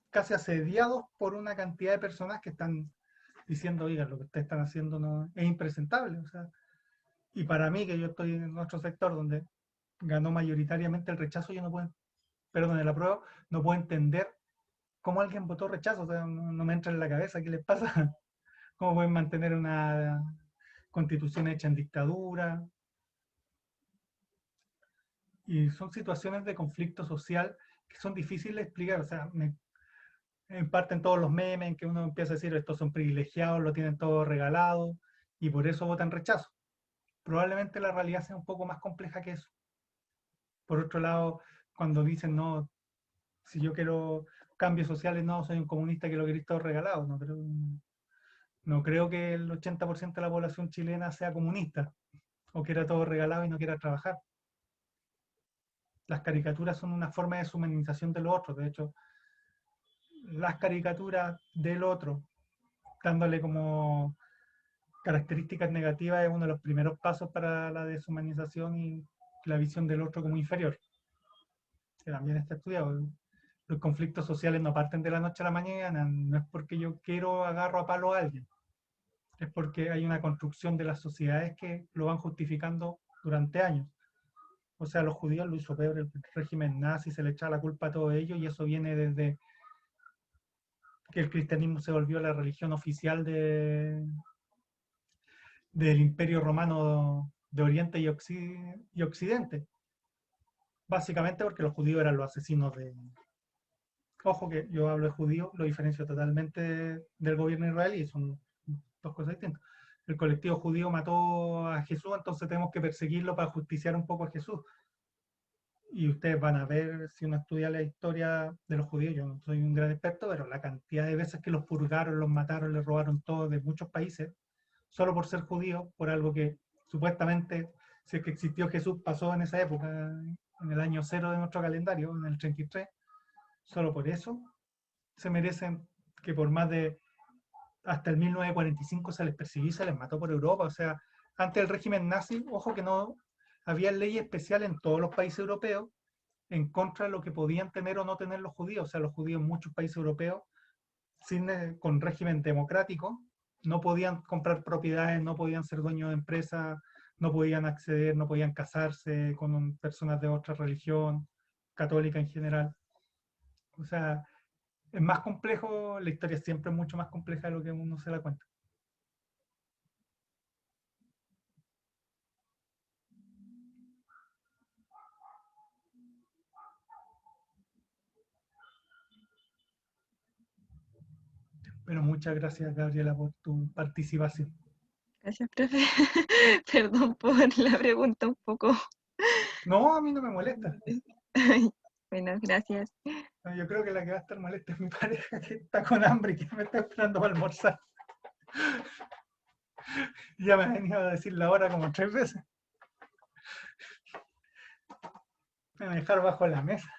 [SPEAKER 1] casi asediados por una cantidad de personas que están diciendo, oiga, lo que ustedes están haciendo no es impresentable. O sea, y para mí, que yo estoy en nuestro sector donde ganó mayoritariamente el rechazo, yo no puedo, perdón, el apruebo, no puedo entender cómo alguien votó rechazo. O sea, no me entra en la cabeza qué les pasa. ¿Cómo pueden mantener una constitución hecha en dictadura? Y son situaciones de conflicto social que son difíciles de explicar. O sea, en parte en todos los memes en que uno empieza a decir estos son privilegiados, lo tienen todo regalado y por eso votan rechazo. Probablemente la realidad sea un poco más compleja que eso. Por otro lado, cuando dicen, no, si yo quiero cambios sociales, no, soy un comunista que lo queréis todo regalado. No creo que el 80% de la población chilena sea comunista o quiera todo regalado y no quiera trabajar. Las caricaturas son una forma de deshumanización de los otros. De hecho, las caricaturas del otro, dándole como características negativas, es uno de los primeros pasos para la deshumanización y la visión del otro como inferior, que también está estudiado. Los conflictos sociales no parten de la noche a la mañana, no es porque yo quiero agarro a palo a alguien, es porque hay una construcción de las sociedades que lo van justificando durante años. O sea, los judíos lo hizo peor el régimen nazi, se le echa la culpa a todo ello, y eso viene desde que el cristianismo se volvió la religión oficial del Imperio Romano de Oriente y Occidente. Básicamente porque los judíos eran los asesinos de... Ojo que yo hablo de judíos, lo diferencio totalmente del gobierno israelí, son dos cosas distintas. El colectivo judío mató a Jesús, entonces tenemos que perseguirlo para justiciar un poco a Jesús. Y ustedes van a ver, si uno estudia la historia de los judíos, yo no soy un gran experto, pero la cantidad de veces que los purgaron, los mataron, les robaron todo de muchos países, solo por ser judíos, por algo que supuestamente, si es que existió Jesús, pasó en esa época, en el año 0 de nuestro calendario, en el 33, solo por eso se merecen que por más de hasta el 1945 se les persiguió y se les mató por Europa. O sea, antes del régimen nazi, ojo que no había ley especial en todos los países europeos en contra de lo que podían tener o no tener los judíos. O sea, los judíos en muchos países europeos, con régimen democrático, no podían comprar propiedades, no podían ser dueños de empresas, no podían acceder, no podían casarse con personas de otra religión, católica en general. O sea, es más complejo, la historia siempre es mucho más compleja de lo que uno se da cuenta. Pero muchas gracias, Gabriela, por tu participación.
[SPEAKER 6] Gracias, profe. Perdón por la pregunta un poco.
[SPEAKER 1] No, a mí no me molesta.
[SPEAKER 6] Bueno, gracias.
[SPEAKER 1] No, yo creo que la que va a estar molesta es mi pareja, que está con hambre y que me está esperando para almorzar. Ya me ha venido a decir la hora como 3 veces. Me voy a dejar bajo la mesa.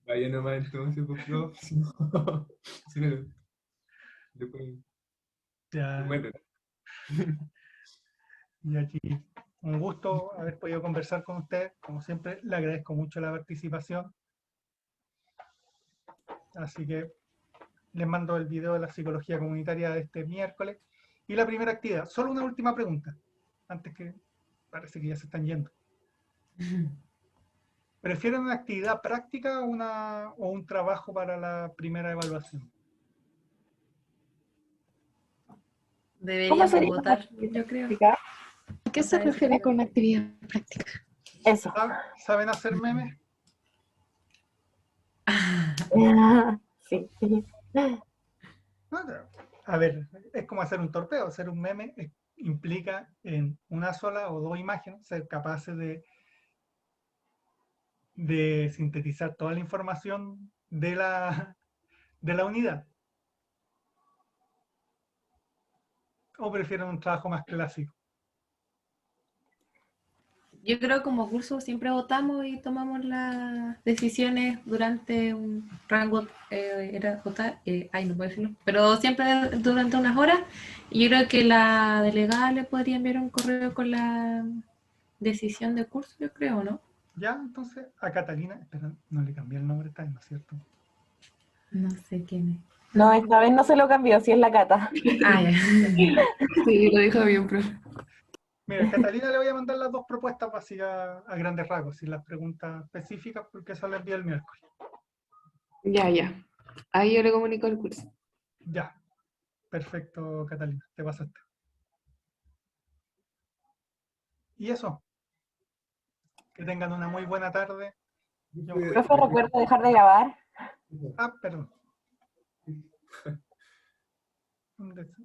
[SPEAKER 4] Vaya nomás entonces, por favor. Si no, después
[SPEAKER 1] Ya,
[SPEAKER 4] me cuentan.
[SPEAKER 1] y aquí, un gusto haber podido conversar con usted. Como siempre, le agradezco mucho la participación. Así que les mando el video de la psicología comunitaria de este miércoles. Y la primera actividad, solo una última pregunta, antes que parece que ya se están yendo. ¿Prefieren una actividad práctica o un trabajo para la primera evaluación?
[SPEAKER 7] Deberíamos
[SPEAKER 2] sería?
[SPEAKER 7] votar, yo creo.
[SPEAKER 2] ¿A qué se refiere con actividad práctica?
[SPEAKER 8] Eso.
[SPEAKER 1] ¿Saben hacer memes?
[SPEAKER 8] Sí.
[SPEAKER 1] A ver, es como hacer un torpeo. Hacer un meme implica en una sola o dos imágenes ser capaces de sintetizar toda la información de la unidad. ¿O prefieren un trabajo más clásico?
[SPEAKER 7] Yo creo que como curso siempre votamos y tomamos las decisiones durante un rango, era votar, ay, no puedo decirlo, pero siempre durante unas horas. Y yo creo que la delegada le podría enviar un correo con la decisión de curso, yo creo, ¿no?
[SPEAKER 1] Ya, entonces a Catalina, espera, no le cambié el nombre, está bien, ¿no es cierto?
[SPEAKER 7] No sé quién es.
[SPEAKER 8] No, esta vez no se lo cambió, si es la Cata.
[SPEAKER 7] Ah, ya.
[SPEAKER 9] Sí, lo dijo bien, profe.
[SPEAKER 1] Mira, a Catalina le voy a mandar las dos propuestas así a grandes rasgos, sin las preguntas específicas, porque eso las envié el miércoles.
[SPEAKER 9] Ya, ya. Ahí yo le comunico el curso.
[SPEAKER 1] Ya. Perfecto, Catalina, te pasaste. Y eso. Que tengan una muy buena tarde.
[SPEAKER 8] Profe, recuerda dejar de grabar.
[SPEAKER 1] Ah, perdón. ¿Dónde está?